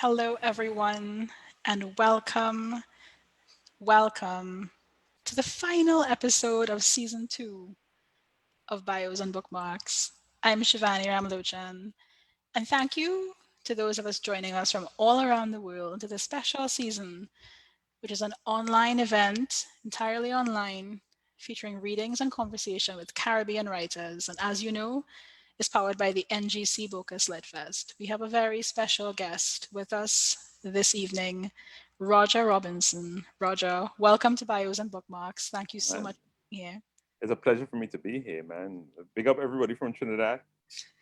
Hello, everyone, and welcome to the final episode of season 2 of Bios and Bookmarks. I'm Shivani Ramlochan, and thank you to those of us joining us from all around the world to this special season, which is an online event, entirely online, featuring readings and conversation with Caribbean writers. And as you know, is powered by the NGC Bocas Lit Fest. We have a very special guest with us this evening, Roger Robinson. Roger, welcome to Bios and Bookmarks. Thank you so Man, much for being here. it's a pleasure for me to be here, man. Big up everybody from Trinidad.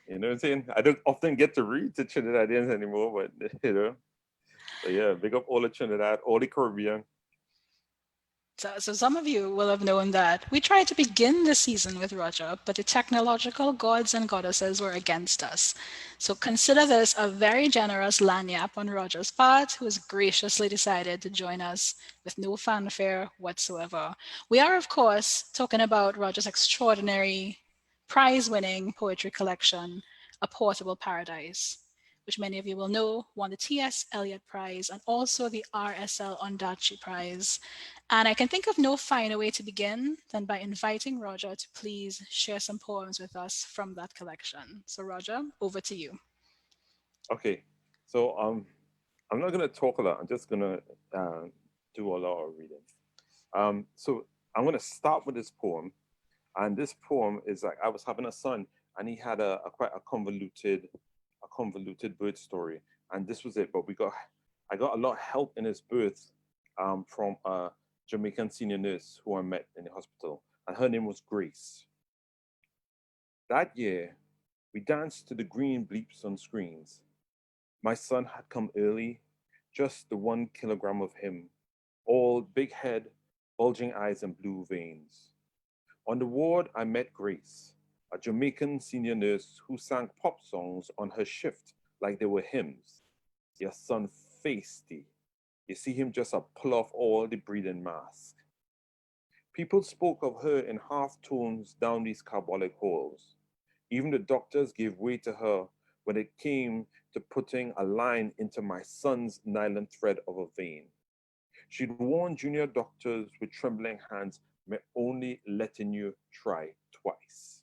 You know what I'm saying? I don't often get to read to Trinidadians anymore, but So yeah, big up all of Trinidad, all the Caribbean. So some of you will have known that we tried to begin the season with Roger, but the technological gods and goddesses were against us. So consider this a very generous lanyap on Roger's part, who has graciously decided to join us with no fanfare whatsoever. We are, of course, talking about Roger's extraordinary prize-winning poetry collection, A Portable Paradise, which many of you will know won the T.S. Eliot Prize and also the R.S.L. Ondaatje Prize. And I can think of no finer way to begin than by inviting Roger to please share some poems with us from that collection. So, Roger, over to you. Okay, so I'm not gonna talk a lot. I'm just gonna uh, do a lot of reading. So I'm gonna start with this poem, and this poem is like I was having a son, and he had a quite a convoluted birth story, and this was it. But I got a lot of help in his birth from a Jamaican senior nurse who I met in the hospital, and her name was Grace. That year, we danced to the green bleeps on screens. My son had come early, just the 1 kilogram of him, all big head, bulging eyes, and blue veins. On the ward, I met Grace, a Jamaican senior nurse who sang pop songs on her shift like they were hymns. Your son feisty. You see him just a pull off all the breathing mask. People spoke of her in half tones down these carbolic halls. Even the doctors gave way to her when it came to putting a line into my son's nylon thread of a vein. She'd warn junior doctors with trembling hands, "May only letting you try twice."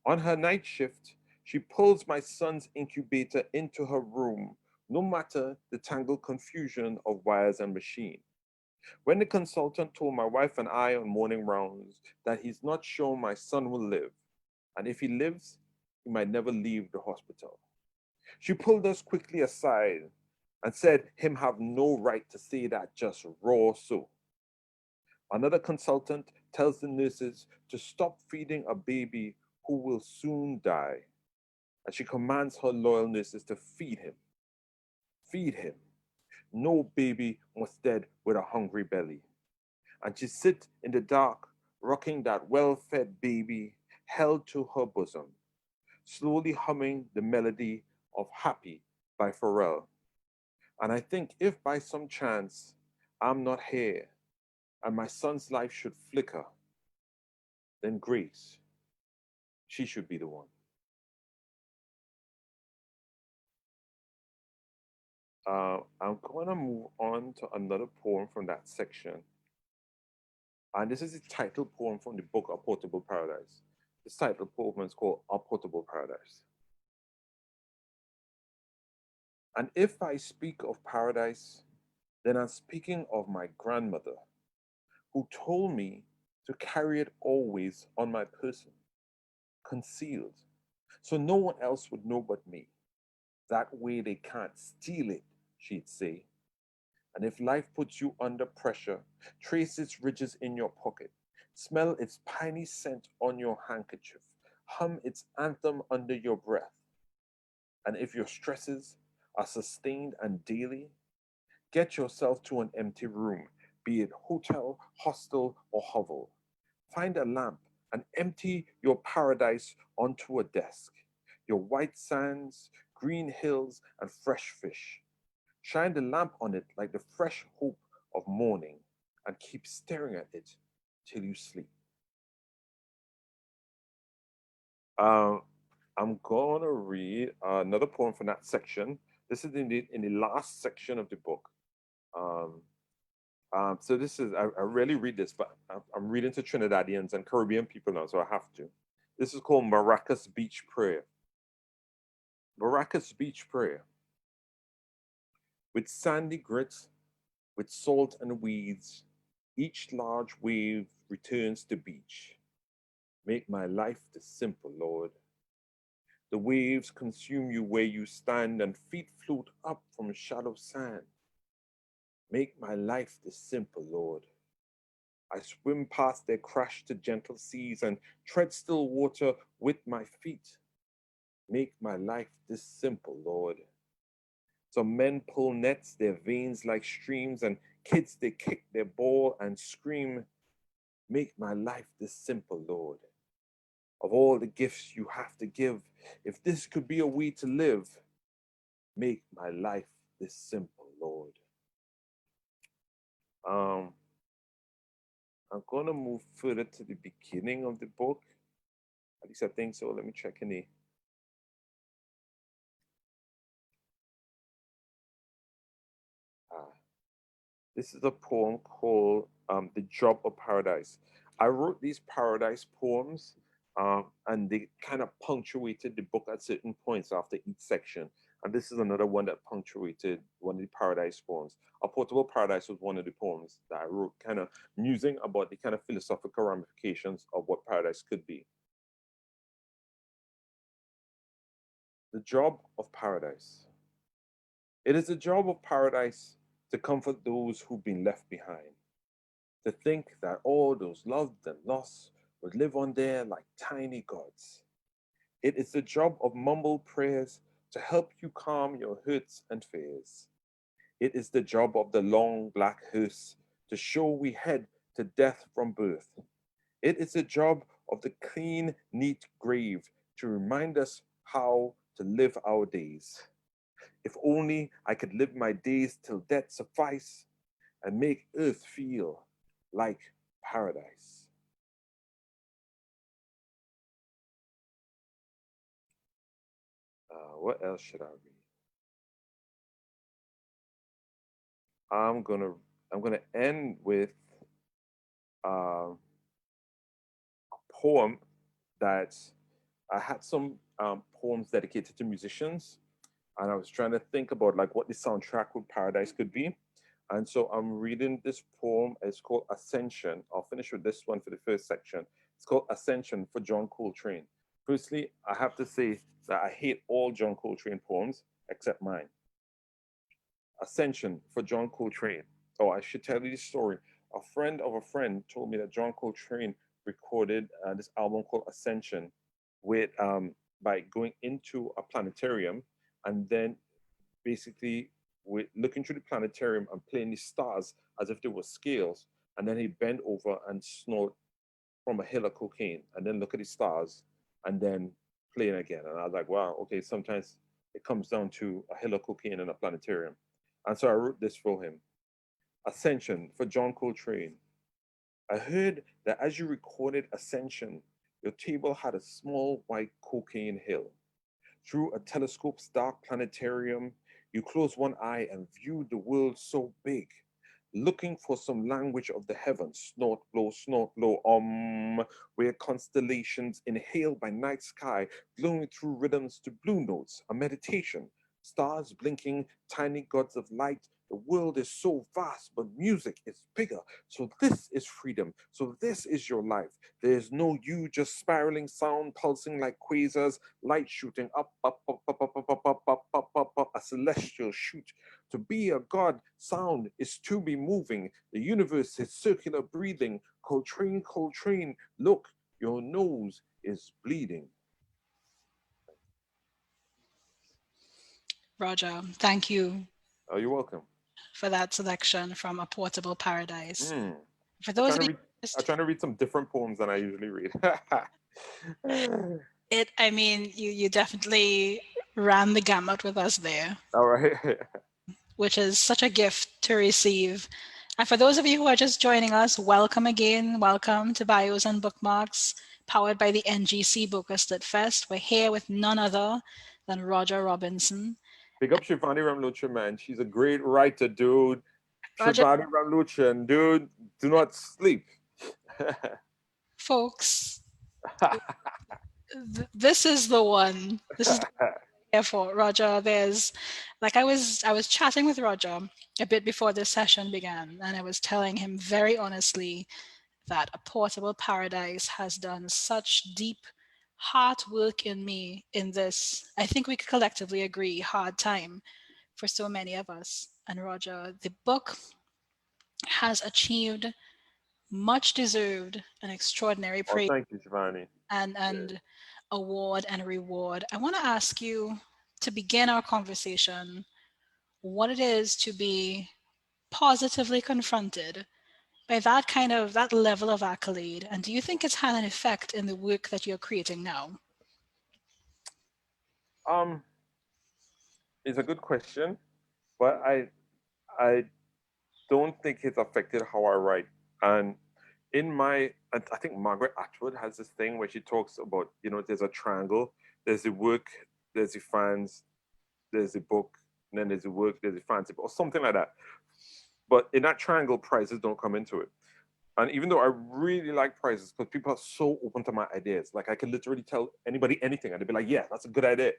On her night shift, she pulls my son's incubator into her room, no matter the tangled confusion of wires and machine. When the consultant told my wife and I on morning rounds that he's not sure my son will live, and if he lives, he might never leave the hospital, she pulled us quickly aside and said him have no right to say that just raw so. Another consultant tells the nurses to stop feeding a baby who will soon die, and she commands her loyal nurses to feed him. Feed him. No baby must dead with a hungry belly. And she sit in the dark, rocking that well-fed baby held to her bosom, slowly humming the melody of Happy by Pharrell. And I think if by some chance I'm not here and my son's life should flicker, then Grace, she should be the one. I'm going to move on to another poem from that section. And this is the title poem from the book A Portable Paradise. This title poem is called A Portable Paradise. And if I speak of paradise, then I'm speaking of my grandmother, who told me to carry it always on my person, concealed, so no one else would know but me. That way they can't steal it, she'd say. And if life puts you under pressure, trace its ridges in your pocket, smell its piney scent on your handkerchief, hum its anthem under your breath. And if your stresses are sustained and daily, get yourself to an empty room, be it hotel, hostel, or hovel. Find a lamp and empty your paradise onto a desk. Your white sands, green hills, and fresh fish. Shine the lamp on it like the fresh hope of morning and keep staring at it till you sleep. Um, I'm going to read another poem from that section. This is in the last section of the book. So this is, I rarely read this, but I'm reading to Trinidadians and Caribbean people now, so I have to. This is called Maracas Beach Prayer. Maracas Beach Prayer. With sandy grit, with salt and weeds, each large wave returns to beach. Make my life the simple, Lord. The waves consume you where you stand, and feet float up from shallow sand. Make my life the simple, Lord. I swim past their crash to gentle seas and tread still water with my feet. Make my life this simple, Lord. Some men pull nets, their veins like streams, and kids they kick their ball and scream. Make my life this simple, Lord. Of all the gifts you have to give, if this could be a way to live, make my life this simple, Lord. I'm gonna move further to the beginning of the book. At least I think so. Let me check in the. This is a poem called The Job of Paradise. I wrote these paradise poems and they kind of punctuated the book at certain points after each section. And this is another one that punctuated one of the paradise poems. A Portable Paradise was one of the poems that I wrote, kind of musing about the kind of philosophical ramifications of what paradise could be. The job of paradise. It is the job of paradise to comfort those who've been left behind, to think that all those loved and lost would live on there like tiny gods. It is the job of mumbled prayers to help you calm your hurts and fears. It is the job of the long black hearse to show we head to death from birth. It is the job of the clean, neat grave to remind us how to live our days. If only I could live my days till death suffice and make earth feel like paradise. What else should I read? I'm gonna end with a poem that I had some poems dedicated to musicians, and I was trying to think about like what the soundtrack with Paradise could be. And so I'm reading this poem. It's called Ascension. I'll finish with this one for the first section. It's called Ascension for John Coltrane. Firstly, I have to say that I hate all John Coltrane poems except mine. Ascension for John Coltrane. Oh, I should tell you this story. A friend of a friend told me that John Coltrane recorded this album called Ascension with by going into a planetarium and then basically with looking through the planetarium and playing the stars as if they were scales, and then he bent over and snort from a hill of cocaine, and then look at the stars, and then playing again. And I was like, wow, okay, sometimes it comes down to a hill of cocaine and a planetarium. And so I wrote this for him. Ascension for John Coltrane. I heard that as you recorded Ascension, your table had a small white cocaine hill. Through a telescope's dark planetarium, you closed one eye and viewed the world so big, looking for some language of the heavens, snort, blow, where constellations inhaled by night sky, glowing through rhythms to blue notes, a meditation, stars blinking, tiny gods of light. The world is so vast, but music is bigger. So this is freedom. So this is your life. There is no you, just spiraling sound, pulsing like quasars, light shooting up, a celestial shoot. To be a god, sound is to be moving. The universe is circular breathing. Coltrane, Coltrane, look, your nose is bleeding. Roger, thank you Oh, you're welcome. for that selection from A Portable Paradise. Mm. For I'm those trying of to you, read. I'm trying to read some different poems than I usually read. I mean, you definitely ran the gamut with us there, All right. which is such a gift to receive. And for those of you who are just joining us, welcome again. Welcome to Bios and Bookmarks, powered by the NGC Bocas Lit Fest. We're here with none other than Roger Robinson. Pick up Shivani Ramlucha, man. She's a great writer, dude. Roger, Shivani Ramlucha, dude, do not sleep. folks, this is the one. This is the here for Roger. There's like I was chatting with Roger a bit before this session began, and I was telling him very honestly that A Portable Paradise has done such deep heart work in me in this, I think we could collectively agree, hard time for so many of us. And Roger, the book has achieved much deserved and extraordinary Oh, praise thank you, Shivani. Yeah. and award and reward. I want to ask you to begin our conversation what it is to be positively confronted by that level of accolade, and do you think it's had an effect in the work that you're creating now? Um, it's a good question, but I don't think it's affected how I write. And I think Margaret Atwood has this thing where she talks about, there's a triangle, there's the work, there's the fans, there's the book, and then there's the work, there's the fans, or something like that. But in that triangle, prizes don't come into it. And even though I really like prizes, because people are so open to my ideas, like I can literally tell anybody anything, and they'd be like, "Yeah, that's a good idea."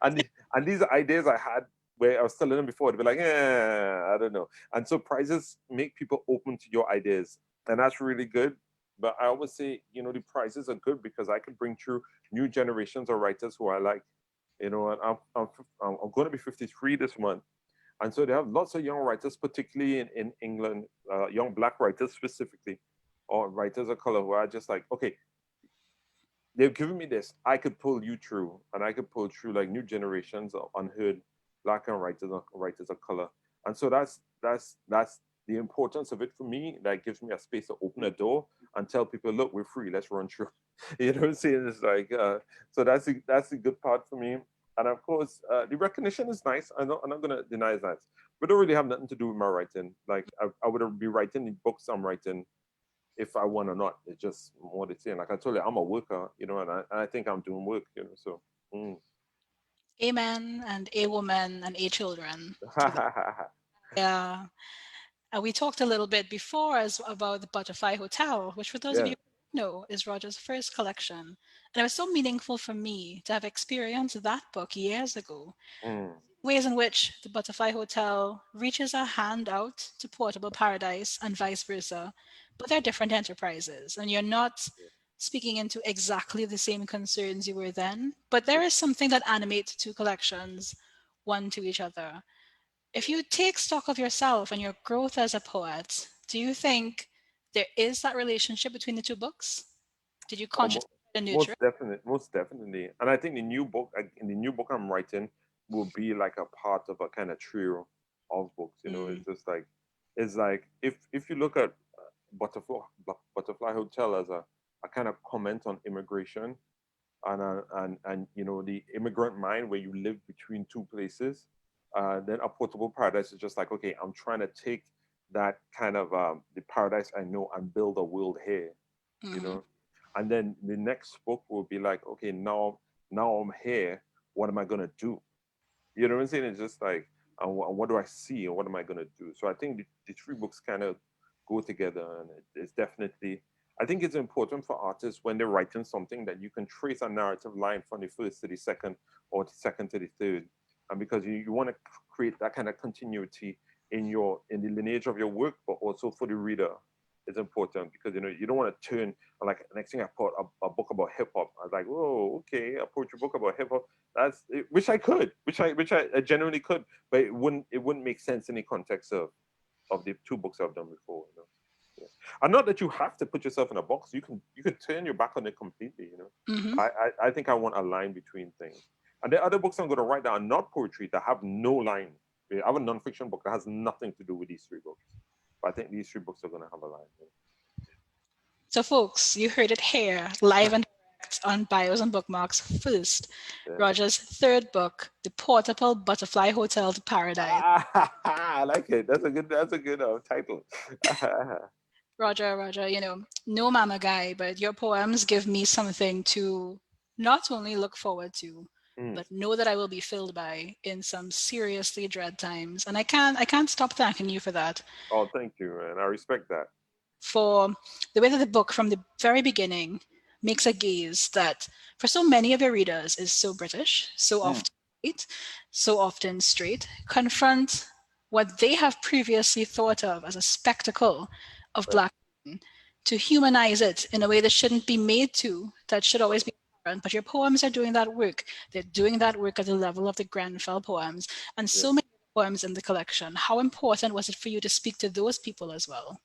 and these are ideas I had where I was telling them before, they'd be like, I don't know. And so prizes make people open to your ideas, and that's really good. But I always say, the prizes are good because I can bring through new generations of writers who I like. And I'm going to be 53 this month, and so they have lots of young writers, particularly in England, young black writers specifically, or writers of color who are just like, okay, they've given me this. I could pull you through, and I could pull through like new generations of unheard black and writers of color. And so that's the importance of it for me. That gives me a space to open a door and tell people, look, we're free. Let's run through. You know what I'm saying? It's like so that's the good part for me. And of course, the recognition is nice. I'm not gonna deny it's nice, but it don't really have nothing to do with my writing. Like I would be writing the books I'm writing if I want or not. It's just what it's saying. Like I told you, I'm a worker, and I think I'm doing work, So. Mm. A man and a woman and a children. To yeah. We talked a little bit before as about the Butterfly Hotel, which for those of Yeah. you who don't know is Roger's first collection. And it was so meaningful for me to have experienced that book years ago. Mm. Ways in which the Butterfly Hotel reaches a hand out to Portable Paradise and vice versa, but they're different enterprises, and you're not speaking into exactly the same concerns you were then, but there is something that animates two collections, one to each other. If you take stock of yourself and your growth as a poet, do you think there is that relationship between the two books? Did you Oh, consciously nurture most it? definitely, most definitely. And I think in the new book I'm writing, will be like a part of a kind of trio of books. Mm, It's like if you look at Butterfly Hotel as a kind of comment on immigration and the immigrant mind where you live between two places. Then a portable paradise is just like, okay, I'm trying to take that kind of the paradise I know and build a world here, you mhm. know. And then the next book will be like, okay, now I'm here. What am I gonna do? You know what I'm saying? It's just like, what do I see and what am I going to do? So I think the three books kind of go together, and it's definitely. I think it's important for artists when they're writing something that you can trace a narrative line from the first to the second, or the second to the third, and because you want to create that kind of continuity in the lineage of your work, but also for the reader. It's important because you don't want to turn like next thing I put a book about hip hop. I was like, oh, okay, a poetry book about hip hop, which I could, which I genuinely could, but it wouldn't make sense in the context of the two books I've done before. Yeah. And not that you have to put yourself in a box. You can turn your back on it completely. Mhm. I think I want a line between things. And the other books I'm going to write that are not poetry that have no line. I have a nonfiction book that has nothing to do with these three books. But I think these three books are going to have a line. So, folks, you heard it here, live and direct on Bios and Bookmarks. First, Yeah. Roger's third book, The Portable Butterfly Hotel to Paradise. I like it. That's a good title. Roger, no mama guy, but your poems give me something to not only look forward to, but know that I will be filled by in some seriously dread times. And I can't stop thanking you for that, Oh, thank you, man. I respect that. for the way that the book from the very beginning makes a gaze that for so many of your readers is so British, so Mm. often white, so often straight, confront what they have previously thought of as a spectacle of Right. black men, to humanize it in a way that shouldn't be made to, that should always be apparent. But your poems are doing that work. They're doing that work at the level of the Grenfell poems and Yeah. so many poems in the collection. How important was it for you to speak to those people as well?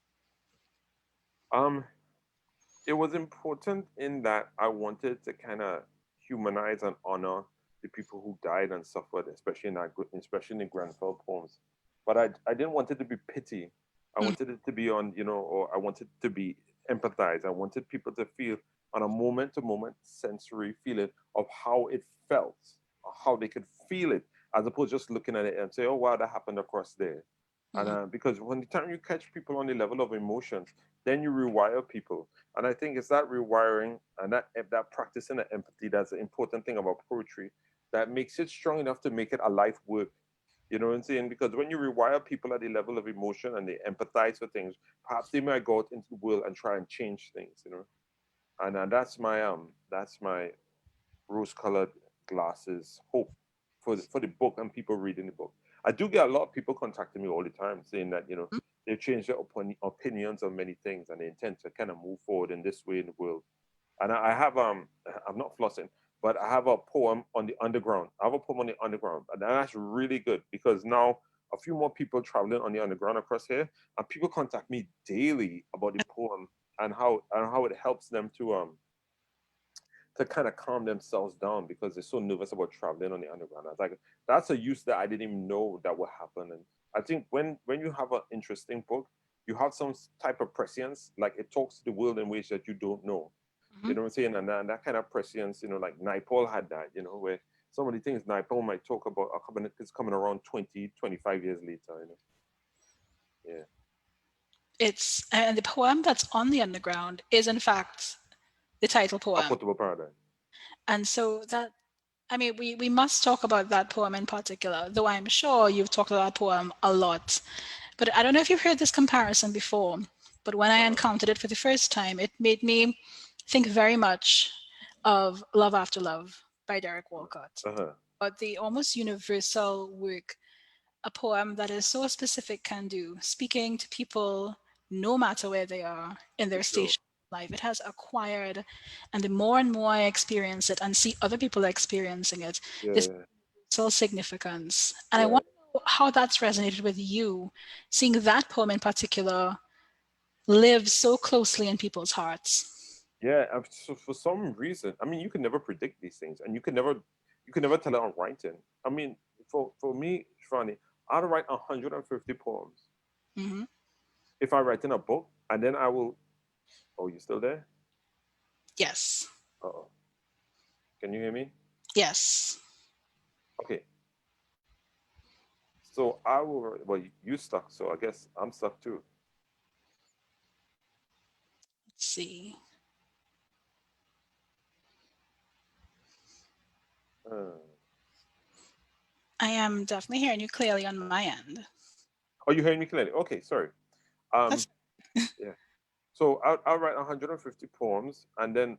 Um, it was important in that I wanted to kind of humanize and honor the people who died and suffered, especially in especially in the Grenfell poems. But I didn't want it to be pity. I Mm, wanted it to be on, or I wanted to be empathize. I wanted people to feel on a moment to moment sensory feeling of how it felt, or how they could feel it, as opposed to just looking at it and say, oh wow, that happened across there. And mhm. because when the time you catch people on the level of emotions, then you rewire people. And I think it's that rewiring and that practicing the empathy that's the important thing about poetry that makes it strong enough to make it a life work. You know what I'm saying? Because when you rewire people at the level of emotion and they empathize for things, perhaps they might go out into the world and try and change things. And that's my rose-colored glasses hope for the book and people reading the book. I do get a lot of people contacting me all the time saying that they've changed their opinions on many things and they intend to kind of move forward in this way in the world. And I have I'm not flossing, but I have a poem on the underground. I have a poem on the underground, and that's really good because now a few more people traveling on the underground across here, and people contact me daily about the poem and how it helps them to kind of calm themselves down because they're so nervous about traveling on the underground. I was like, that's a use that I didn't even know that would happen. And I think when you have an interesting book, you have some type of prescience, like it talks to the world in ways that you don't know. You Mhm. know what I'm saying? And that kind of prescience, like Naipaul had that, where some of the things Naipaul might talk about is coming around 20, 25 years later. Yeah. It's and the poem that's on the underground is in fact the title A poem. portable paradigm. And so that, I mean, we must talk about that poem in particular, though I'm sure you've talked about that poem a lot. But I don't know if you've heard this comparison before, but when I Uh-huh. encountered it for the first time, it made me think very much of Love After Love by Derek Walcott. Uh-huh. But the almost universal work a poem that is so specific can do, speaking to people no matter where they are in For their sure. station in life. It has acquired, and the more and more I experience it and see other people experiencing it, this Yeah. universal significance. And I Yeah. want to know how that's resonated with you, seeing that poem in particular live so closely in people's hearts. Yeah, so for some reason, I mean, you can never predict these things, and you can never tell it on writing. I mean, for me, Shivani, I'd write 150 poems Hmm. if I write in a book, and then I will. Oh, you still there? Yes. Oh, can you hear me? Yes. Okay, so I will. Well, you stuck, so I guess I'm stuck too. Let's see. Uh, I am definitely hearing you clearly on my end. oh, you hearing me clearly? Okay, sorry. Um, That's yeah. So I'll write 150 poems, and then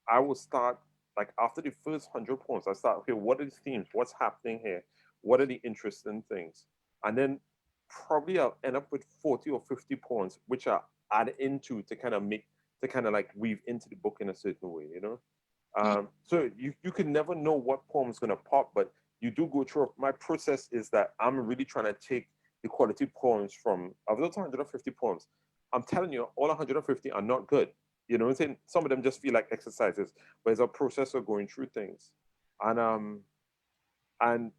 I will start like after the first 100 poems. I start, okay, what are the themes? What's happening here? What are the interesting things? And then probably I'll end up with 40 or 50 poems, which I add into to kind of like weave into the book in a certain way. mm, So you can never know what poem is gonna pop, but you do go through. My process is that I'm really trying to take the quality poems from of those 150 poems. I'm telling you, all 150 are not good. You know what I'm saying? Some of them just feel like exercises, but it's a process of going through things. And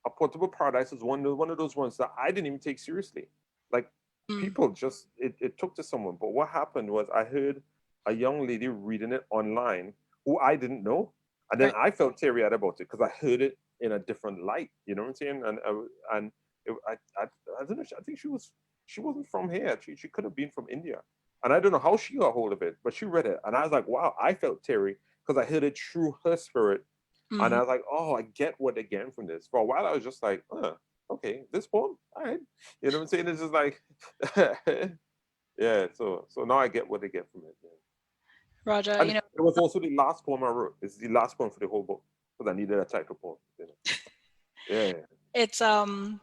a portable paradise is one of those ones that I didn't even take seriously. Like mm, people just it took to someone. But what happened was I heard a young lady reading it online who I didn't know, and then right. I felt teary eyed about it because I heard it in a different light. You know what I'm saying? And I don't know. I think she wasn't from here. She could have been from India, and I don't know how she got hold of it, but she read it, and I was like, wow, I felt teary because I heard it through her spirit, And Mm-hmm. I was like, oh, I get what they're getting from this. For a while, I was just like, okay, this poem, all right. You know what I'm saying? It's just like, yeah. So now I get what they get from it. Yeah. Roger, And it was also the last poem I wrote. It's the last poem for the whole book because I needed a title poem. You know? Yeah. it's not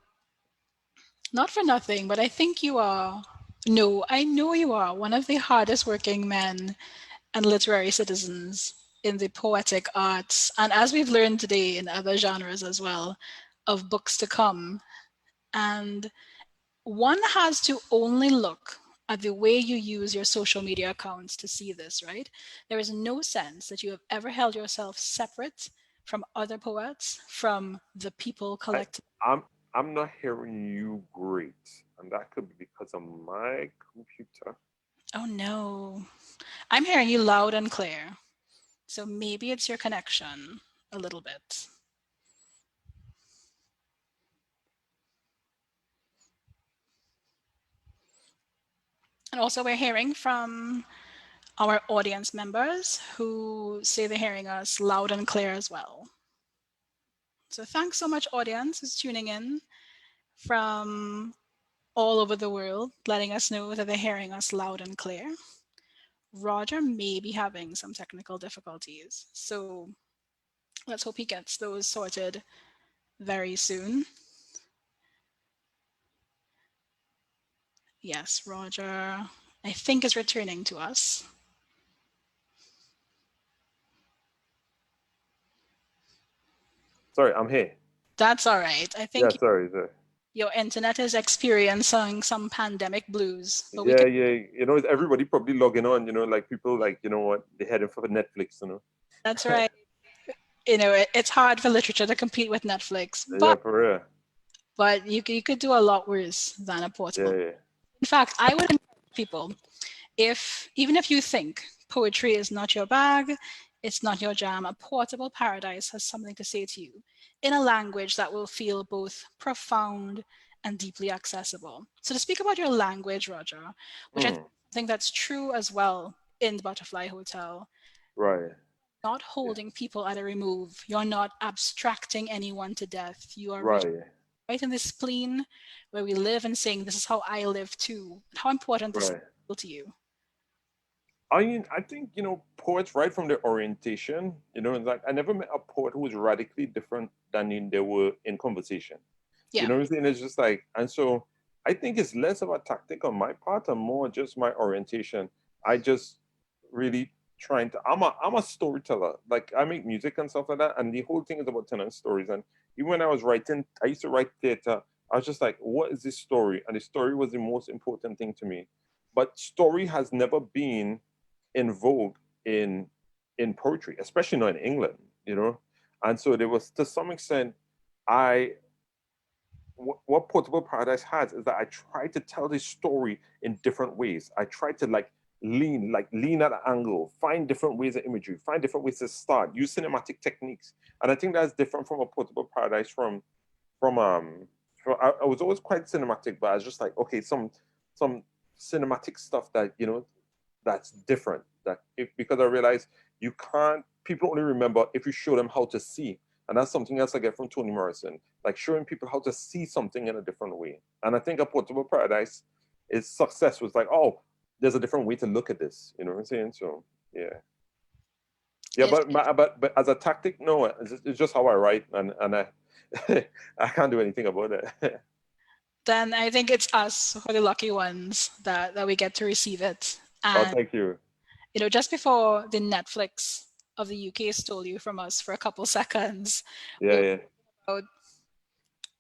for nothing, but I think you are. No, I know you are one of the hardest working men and literary citizens in the poetic arts, and as we've learned today in other genres as well, of books to come. And one has to only look at the way you use your social media accounts to see this, right? There is no sense that you have ever held yourself separate from other poets, from the people I, collective. I'm not hearing you great, and that could be because of my computer. Oh no. I'm hearing you loud and clear. So maybe it's your connection a little bit. And also, we're hearing from our audience members who say they're hearing us loud and clear as well. So thanks so much, audience, who's tuning in from all over the world, letting us know that they're hearing us loud and clear. Roger may be having some technical difficulties, so let's hope he gets those sorted very soon. Yes, Roger, I think is returning to us. Sorry, I'm here. That's all right. I Yeah, think sorry. your internet is experiencing some pandemic blues, but we Yeah, can. yeah. Everybody probably logging on. Like people like what they're heading for Netflix. That's right. It's hard for literature to compete with Netflix, Yeah, for real. but you could do a lot worse than a Yeah, portable. yeah. In fact, I would encourage people, if even if you think poetry is not your bag, it's not your jam, a portable paradise has something to say to you in a language that will feel both profound and deeply accessible. So to speak about your language, Roger, which I think Mm, is something that's true as well in the Butterfly Hotel, right. not Yeah. holding people at a remove. You're not abstracting anyone to death. You are Right. right in this spleen where we live and saying, this is how I live too. How important this Right. is to you. I think poets right from their orientation. Like I never met a poet who was radically different than they were in conversation. You Yeah. know what I'm saying? It's just like, and so I think it's less of a tactic on my part and more just my orientation. I just really trying to. I'm a storyteller. Like I make music and stuff like that, and the whole thing is about telling stories. And even when I was writing, I used to write theater. I was just like, what is this story? And the story was the most important thing to me. But story has never been in vogue in poetry, especially not in England. And so there was to some extent I what Portable Paradise has is that I try to tell this story in different ways. I try to lean at an angle, find different ways of imagery, find different ways to start, use cinematic techniques. And I think that's different from a Portable Paradise from I was always quite cinematic, but I was just like, okay, some cinematic stuff that that's different. Because I realized you can't people only remember if you show them how to see. And that's something else I get from Toni Morrison, like showing people how to see something in a different way. And I think a Portable Paradise is success was like, oh, there's a different way to look at this. You know what I'm saying? So yeah. Yeah, It's, but as a tactic, no, it's just how I write, and I I can't do anything about it. then I think it's us who are the lucky ones that we get to receive it. Oh, And, thank you. just before the Netflix of the UK stole you from us for a couple seconds, we Yeah, were yeah. about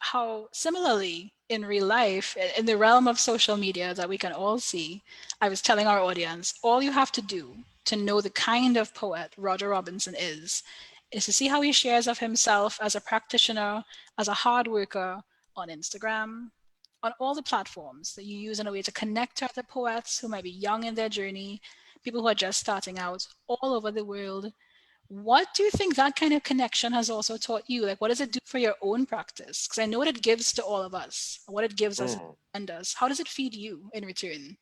how similarly in real life, in the realm of social media that we can all see, I was telling our audience, all you have to do to know the kind of poet Roger Robinson is to see how he shares of himself as a practitioner, as a hard worker on Instagram, on all the platforms that you use in a way to connect to other poets who might be young in their journey, people who are just starting out all over the world. What do you think that kind of connection has also taught you? Like, what does it do for your own practice? Because I know what it gives to all of us, what it gives us Mm. and us. How does it feed you in return?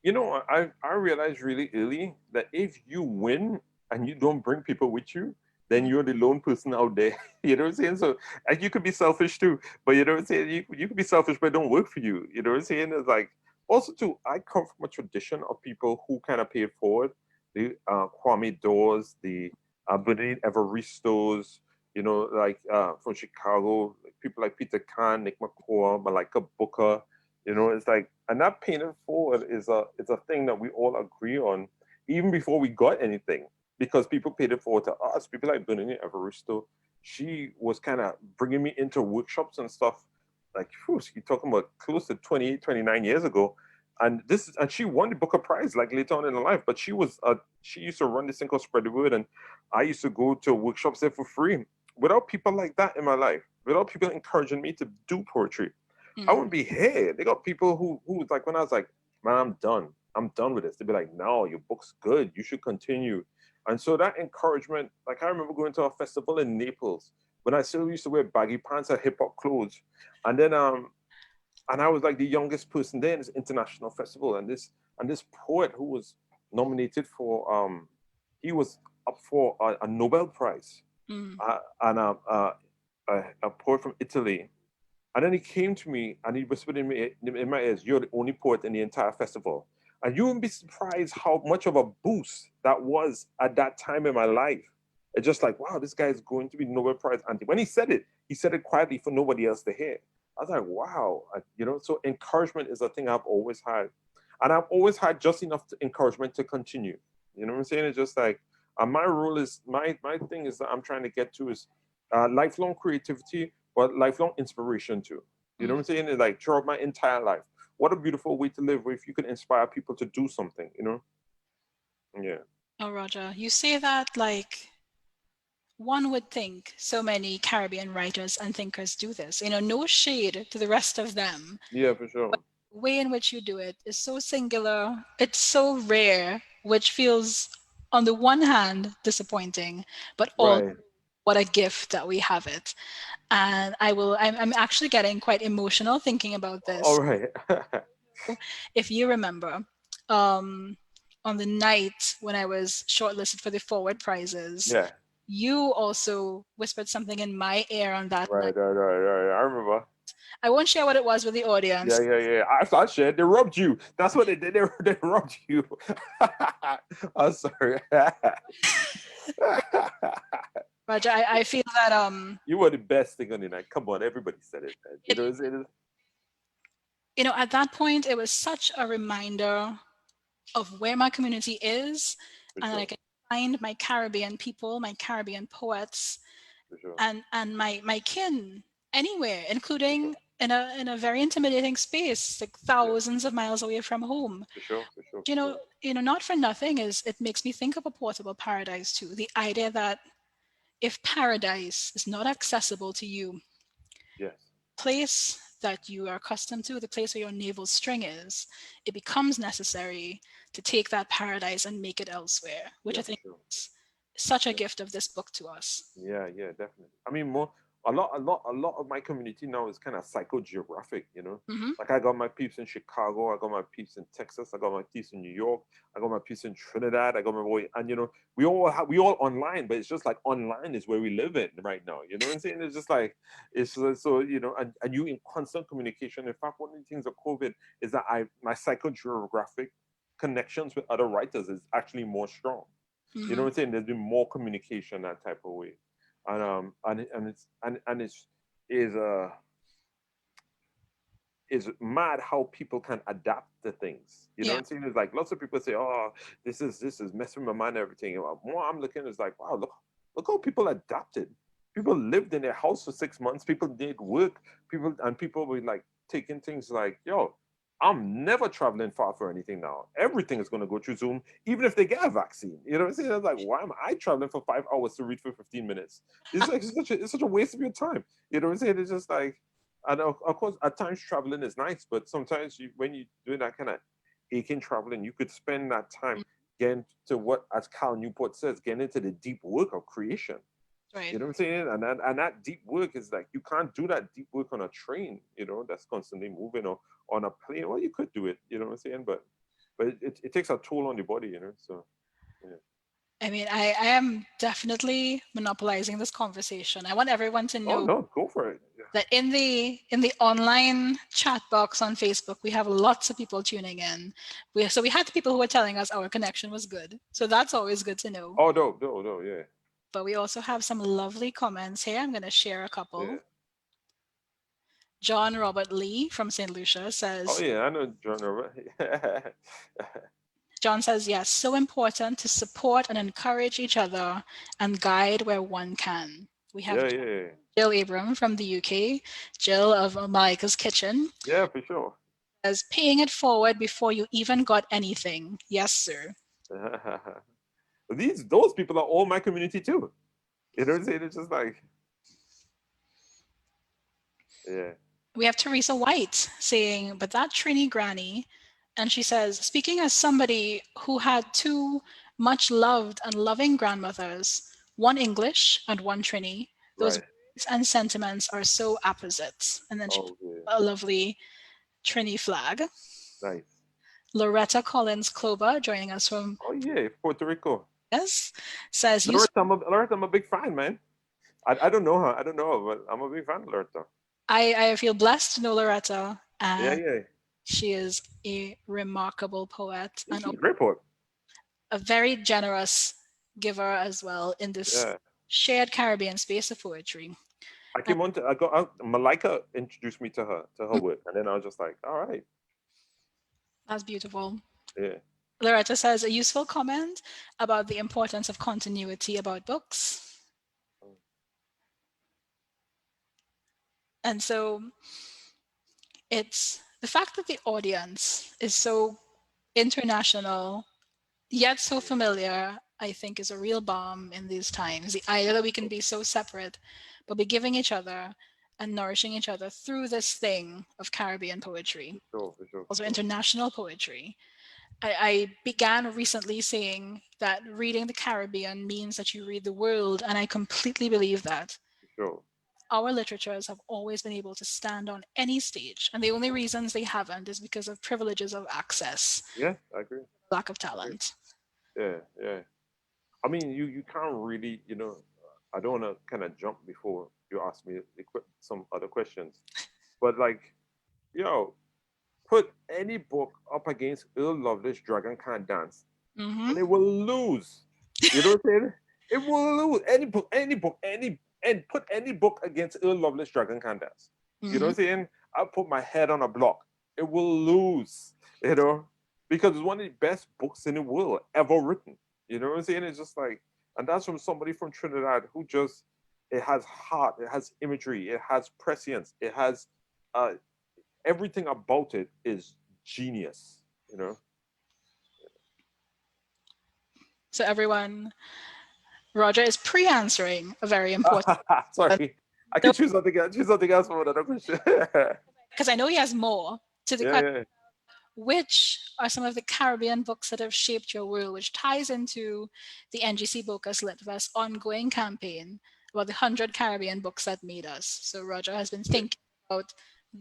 I realized really early that if you win and you don't bring people with you, then you're the lone person out there. You know what I'm saying? So, and you could be selfish too, but you know what I'm saying? You could be selfish, but it don't work for you. You know what I'm saying? It's like, also too, I come from a tradition of people who kind of pay it forward. The Kwame Dawes, the Bernardine Evaristos, you know, like from Chicago, like people like Peter Kahn, Nick McCaw, Malika Booker, you know, it's like, and that paying it forward is a thing that we all agree on, even before we got anything, because people paid it forward to us. People like Bernardine Evaristo, she was kind of bringing me into workshops and stuff, like, whew, you're talking about close to 28, 29 years ago. And she won the Booker Prize like later on in her life. But she used to run this thing called Spread the Word, and I used to go to workshops there for free. Without people like that in my life, without people encouraging me to do poetry, I Mm. wouldn't be here. They got people who was like, when I was like, man, I'm done. I'm done with this. They'd be like, no, your book's good. You should continue. And so that encouragement, like I remember going to a festival in Naples when I still used to wear baggy pants and hip hop clothes. And then and I was like the youngest person there in this international festival. And this poet who was nominated for he was up for a Nobel Prize. Mm. And a poet from Italy, and then he came to me and he whispered in my ears, "You're the only poet in the entire festival." And you wouldn't be surprised how much of a boost that was at that time in my life. It's just like, wow, this guy is going to be Nobel Prize. And when he said it quietly for nobody else to hear. I was like, wow, so encouragement is a thing I've always had. And I've always had just enough encouragement to continue. You know what I'm saying? It's just like, my rule is, my thing is that I'm trying to get to is lifelong creativity, but lifelong inspiration too. You know what Mm. I'm saying? It's like throughout my entire life. What a beautiful way to live if you can inspire people to do something, you know? Yeah. Oh, Roger, you say that like one would think so many Caribbean writers and thinkers do this. No shade to the rest of them. Yeah, for sure. The way in which you do it is so singular, it's so rare, which feels, on the one hand, disappointing, but also Right. what a gift that we have it. And I'm actually getting quite emotional thinking about All this. right. If you remember, um, on the night when I was shortlisted for the Forward Prizes, Yeah. you also whispered something in my ear on that night. Right. I remember. I won't share what it was with the audience. Yeah. I shared. They robbed you. That's what they did. They robbed you. I'm sorry. Roger, I feel that You were the best thing on the night. Come on, everybody said it, man. it, It is at that point it was such a reminder of where my community is, for and I sure. can find my Caribbean people, my Caribbean poets, For sure. and my kin anywhere, For sure. including in a very intimidating space, like Yeah. thousands of miles away from home. For sure. For sure. You For know, sure. not for nothing is it makes me think of a portable paradise too. The idea that if paradise is not accessible to you, Yes. place that you are accustomed to, the place where your navel string is, it becomes necessary to take that paradise and make it elsewhere, which Yeah, I for think sure. is such a Yeah. gift of this book to us. Yeah, definitely. I mean, a lot of my community now is kind of psychogeographic, you know. Hmm. Like I got my peeps in Chicago, I got my peeps in Texas, I got my peeps in New York, I got my peeps in Trinidad, I got my boy, and we all online, but it's just like online is where we live in right now. You know what I'm saying? It's just like so and you in constant communication. In fact, one of the things of COVID is that my psychogeographic connections with other writers is actually more strong. You know Hmm. what I'm saying? There's been more communication that type of way, and it's is is mad how people can adapt to things. You know what Yeah. I'm saying? It's like lots of people say, "Oh, this is messing my mind." And everything. And more I'm looking is like, wow, look how people adapted. People lived in their house for 6 months. People did work. People were like taking things like, "Yo, I'm never traveling far for anything now. Everything is going to go through Zoom, even if they get a vaccine." You know what I'm saying? It's like, why am I traveling for 5 hours to read for 15 minutes? It's like it's such a waste of your time. You know what I'm saying? It's just like, and of course, at times traveling is nice, but sometimes when you do that kind of aching traveling, you could spend that time getting to what, as Cal Newport says, getting into the deep work of creation. Right. You know what I'm saying? And that deep work is like you can't do that deep work on a train, that's constantly moving, or on a plane. Well, you could do it, you know what I'm saying? But it takes a toll on the body, So yeah. I mean, I am definitely monopolizing this conversation. I want everyone to Oh know no, go for it. Yeah. that in the online chat box on Facebook, we have lots of people tuning in. So we had people who were telling us our connection was good. So that's always good to know. Oh no, no, no, yeah, But we also have some lovely comments here. I'm going to share a yeah. couple. John Robert Lee from St. Lucia Oh says, yeah, I know John Robert. John says, yes, so important to support and encourage each other and guide where one can. We have Yeah, yeah, Jill Abram from the UK, Jill of Malika's Kitchen, yeah, for sure. says, paying it forward before you even got anything. Yes, sir. Those people are all my community too. You know what I'm saying? It's just like, yeah, We have Teresa White saying, but that Trini granny, and she says, speaking as somebody who had two much loved and loving grandmothers, one English and one Trini, those right. words and sentiments are so opposite. And then she put Oh yeah, a lovely Trini flag. nice. Loretta Collins Kloba, joining us from Oh yeah, Puerto Rico. yes, says, you Loretta, I'm a big fan, man. I don't know her. I don't know her, but I'm a big fan of Loretta. I feel blessed to know Loretta, Yeah, and yeah. she is a remarkable poet and She's a great poet. a very generous giver as well in this Yeah. shared Caribbean space of poetry. And Malika introduced me to her work, and then I was just like, all right, that's beautiful. yeah, Loretta says a useful comment about the importance of continuity about books. And so it's the fact that the audience is so international yet so familiar, I think, is a real balm in these times. The idea that we can be so separate, but be giving each other and nourishing each other through this thing of Caribbean poetry, for sure, for also sure. international poetry. I began recently saying that reading the Caribbean means that you read the world, and I completely believe that. For sure. Our literatures have always been able to stand on any stage, and the only reasons they haven't is because of privileges of access, Yeah, I agree. lack of I agree. talent. Yeah, yeah. I mean, you can't really, I don't want to kind of jump before you ask me some other questions, but like, yo, put any book up against Earl Lovelace Dragon Can't Dance, Mm-hmm. and it will lose. You know what I'm saying? It will lose and put any book against Earl Lovelace Dragon Can't Dance. You know Mm-hmm. what I'm saying? I put my head on a block. It will lose. You know, because it's one of the best books in the world ever written. You know what I'm saying? It's just like, and that's from somebody from Trinidad who just, it has heart, it has imagery, it has prescience, it has uh, everything about it is genius. You know. So everyone, Roger is pre-answering a very important Sorry, I can choose something else. Choose something else for another question. because I know he has more to the Yeah, question. yeah, Which are some of the Caribbean books that have shaped your world, which ties into the NGC Bocas Lit Fest ongoing campaign about the 100 Caribbean books that made us. So Roger has been yeah, thinking about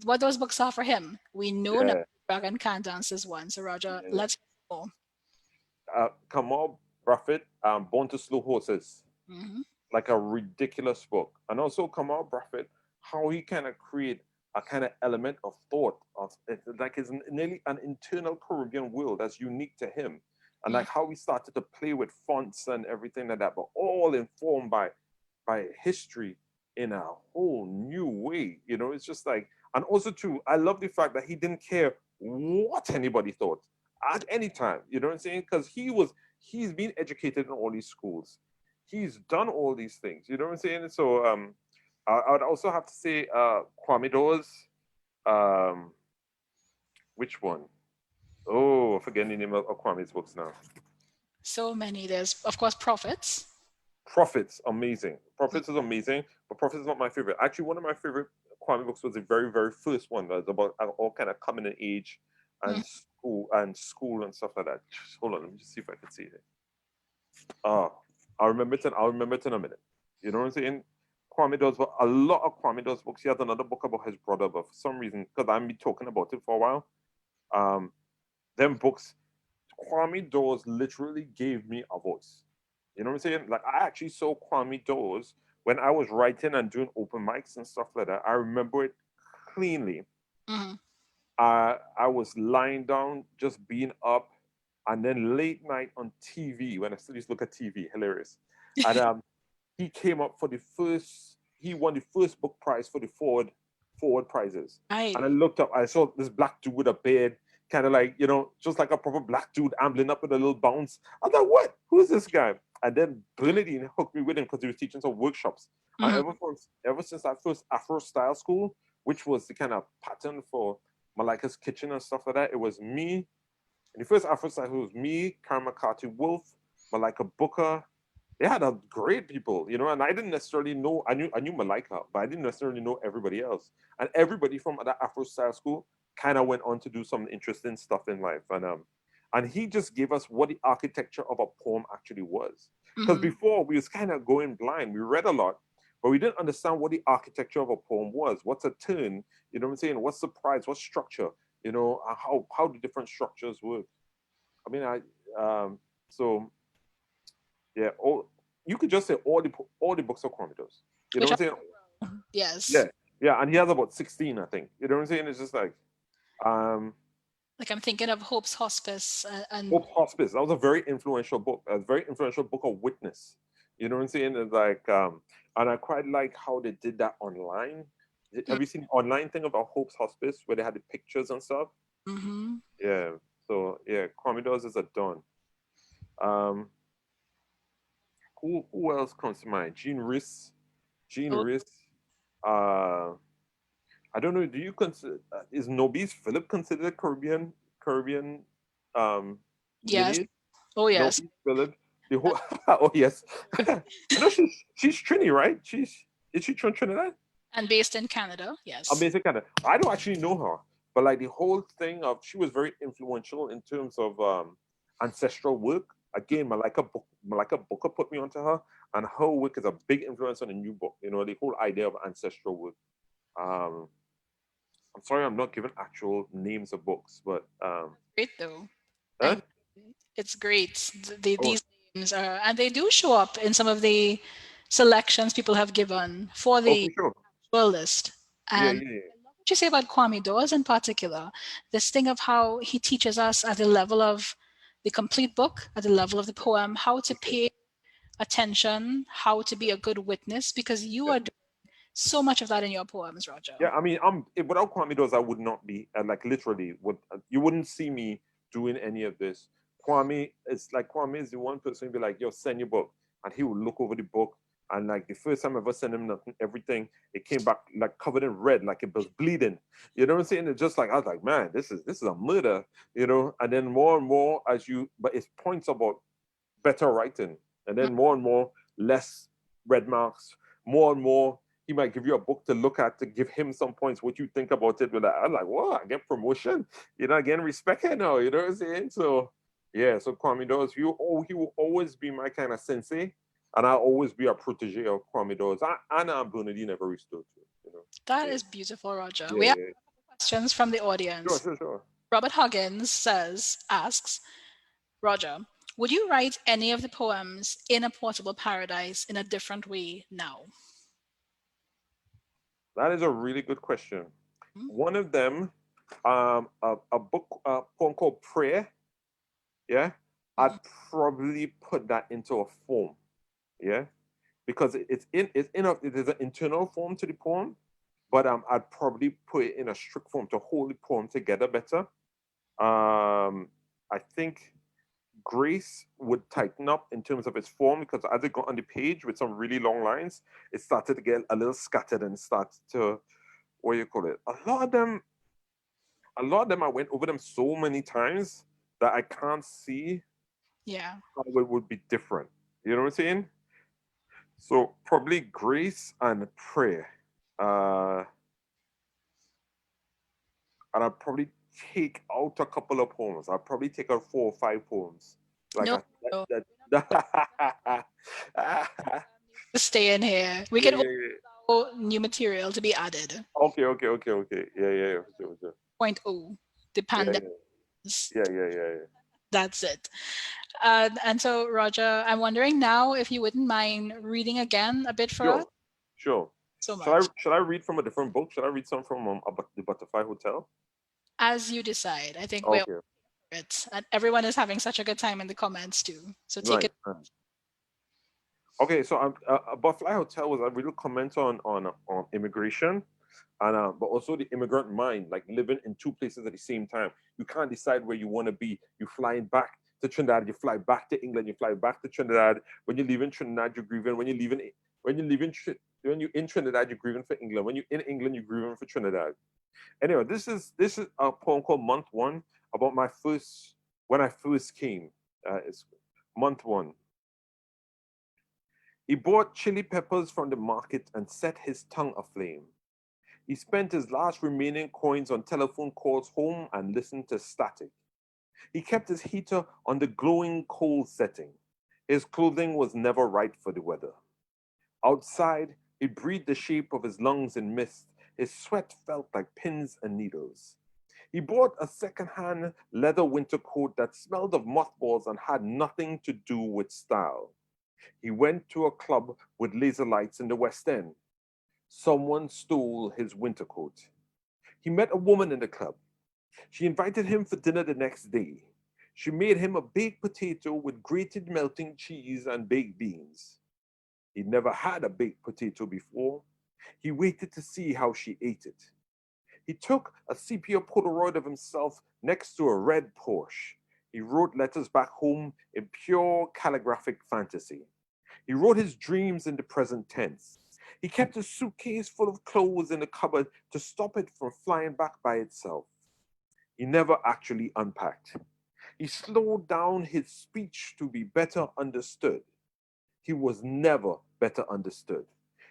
what those books are for him. We know now yeah, Dragon Can Dance is one. So Roger, yeah. let's go. Kamal Buffett, Born to Slow Horses, Mm-hmm. like a ridiculous book, and also Kamal Buffett, how he kind of create a kind of element of thought of it, like it's nearly an internal Caribbean world that's unique to him, and Mm-hmm. like how he started to play with fonts and everything like that, but all informed by history in a whole new way. You know, it's just like, and also too, I love the fact that he didn't care what anybody thought at any time. You know what I'm saying? Because he's been educated in all these schools. He's done all these things. You know what I'm saying? So I would also have to say Kwame Dawes. Um, which one? Oh, I'm forgetting the name of Kwame's books now. So many. There's, of course, Prophets. Prophets, amazing. Prophets is amazing, but Prophets is not my favorite. Actually, one of my favorite Kwame books was the very, very first one that's about all kind of coming in age Mm. and school and stuff like that. Just, hold on, let me just see if I can see it. Oh, I'll remember it in a minute. You know what I'm saying? Kwame does a lot of Kwame does books. He has another book about his brother, but for some reason, because I've been talking about it for a while, um, them books, Kwame Dawes literally gave me a voice. You know what I'm saying? Like I actually saw Kwame Dawes when I was writing and doing open mics and stuff like that. I remember it cleanly. Mm-hmm. I was lying down, just being up, and then late night on TV when I still used to look at TV, hilarious. And he came up for the first. He won the first book prize for the forward prizes. Right. And I looked up, I saw this black dude with a beard, kind of like just like a proper black dude, ambling up with a little bounce. I was like, what? Who's this guy? And then Bernadine hooked me with him because he was teaching some workshops. And Mm-hmm. ever since that first Afro style school, which was the kind of pattern for Malika's Kitchen and stuff like that, it was me. And the first Afro style was me, Karen McCarthy Wolf, Malika Booker. They had a great people, and I didn't necessarily know. I knew Malika, but I didn't necessarily know everybody else. And everybody from that Afro style school kind of went on to do some interesting stuff in life. And he just gave us what the architecture of a poem actually was. Because Mm-hmm. before we was kind of going blind. We read a lot, but we didn't understand what the architecture of a poem was. What's a turn? You know what I'm saying? What's surprise? What's structure? How the different structures work. I mean, so yeah, you could just say all the books are Commodores. You know Which what are, I'm saying? yes. Yeah, yeah, and he has about 16, I think. You know what I'm saying? It's just like um Like I'm thinking of Hope's Hospice and Hope Hospice. That was a very influential book. A very influential book of witness. You know what I'm saying? It's like and I quite like how they did that online. Have you seen the online thing about Hope's Hospice where they had the pictures and stuff? mm-hmm. Yeah. So yeah, Commodores is a don. Um, who else comes to mind? Jean Rhys. Jean Oh, Rhys. Uh, I don't know. Do you consider is Nobis Philip considered Caribbean um, yes. lineage? Oh, yes. Nobis Philip. The whole oh yes. I know she's Trini, right? Is she from Trinidad? And based in Canada, yes. Amazing kind of. I don't actually know her, but like the whole thing of she was very influential in terms of ancestral work. Again, Malika Booker put me onto her, and her work is a big influence on the new book. The whole idea of ancestral work. Um, I'm sorry, I'm not giving actual names of books, but Great though. huh? And it's great. Oh, These names are, and they do show up in some of the selections people have given for oh, the for sure. world list. Yeah, And yeah, yeah. what you say about Kwame Dawes in particular, this thing of how he teaches us at the level of the complete book, at the level of the poem, how to Okay. pay attention, how to be a good witness, because you Yeah. are doing so much of that in your poems, Roger. Yeah, I mean, without Kwame Dawes, I would not be like literally. You wouldn't see me doing any of this. Kwame is the one person who'd be like, "Yo, send your book," and he would look over the book. And like the first time I ever sent him nothing, everything it came back like covered in red, like it was bleeding. You know what I'm saying? It's just like I was like, man, this is a murder. And then more and more but it's points about better writing, and then more and more less red marks, more and more he might give you a book to look at to give him some points. What you think about it? I'm like, what? I get promotion, getting respect here now. You know what I'm saying? So yeah, so Kwame Dawes, he will always be my kind of sensei, and I'll always be a protege of Kwame Dawes. Anna and Bernadine never restored to it. That Yeah, is beautiful, Roger. yeah, We have yeah. questions from the Sure, audience. sure, sure. Robert Huggins asks, Roger, would you write any of the poems in A Portable Paradise in a different way now? That is a really good question. Hmm? One of them, a book, a poem called Prayer. Yeah, I'd Mhm. probably put that into a form. Yeah, because it is an internal form to the poem, but I'd probably put it in a strict form to hold the poem together better. I think Grace would tighten up in terms of its form because as it got on the page with some really long lines, it started to get a little scattered and started to what do you call it? A lot of them I went over them so many times that I can't see Yeah. how it would be different. You know what I'm saying? So probably grace and prayer. Uh, and I'll probably take out a couple of poems. I'll probably take out 4 or 5 poems. Like No, I, no. that. Stay in here. We Yeah, can yeah, yeah. allow new material to be added. Okay, okay, okay, okay. Yeah, yeah, yeah. For sure, for sure. Point O, the Yeah, pandemic. yeah, yeah, yeah, yeah, yeah. That's it. And so, Roger, I'm wondering now if you wouldn't mind reading again a bit for us. Sure, sure. So Shall I much. shall I read from a different book? Should I read some from the Butterfly Hotel? As you decide. I think we're Okay, it. And everyone is having such a good time in the comments too. So take right. it. Okay, so Butterfly Hotel was a real comment on immigration and but also the immigrant mind, like living in two places at the same time. You can't decide where you want to be. You're flying back to Trinidad, you fly back to England, you fly back to Trinidad. When you're leaving Trinidad, you're grieving. When you're in Trinidad, you're grieving for England. When you're in England, you're grieving for Trinidad. Anyway, this is a poem called Month One about my first when I first came. It's month one. He bought chili peppers from the market and set his tongue aflame. He spent his last remaining coins on telephone calls home and listened to static. He kept his heater on the glowing coal setting. His clothing was never right for the weather. Outside, he breathed the shape of his lungs in mist. His sweat felt like pins and needles. He bought a second-hand leather winter coat that smelled of mothballs and had nothing to do with style. He went to a club with laser lights in the West End. Someone stole his winter coat. He met a woman in the club. She invited him for dinner the next day. She made him a baked potato with grated melting cheese and baked beans. He'd never had a baked potato before. He waited to see how she ate it. He took a sepia Polaroid of himself next to a red Porsche. He wrote letters back home in pure calligraphic fantasy. He wrote his dreams in the present tense. He kept a suitcase full of clothes in the cupboard to stop it from flying back by itself. He never actually unpacked. He slowed down his speech to be better understood. He was never better understood.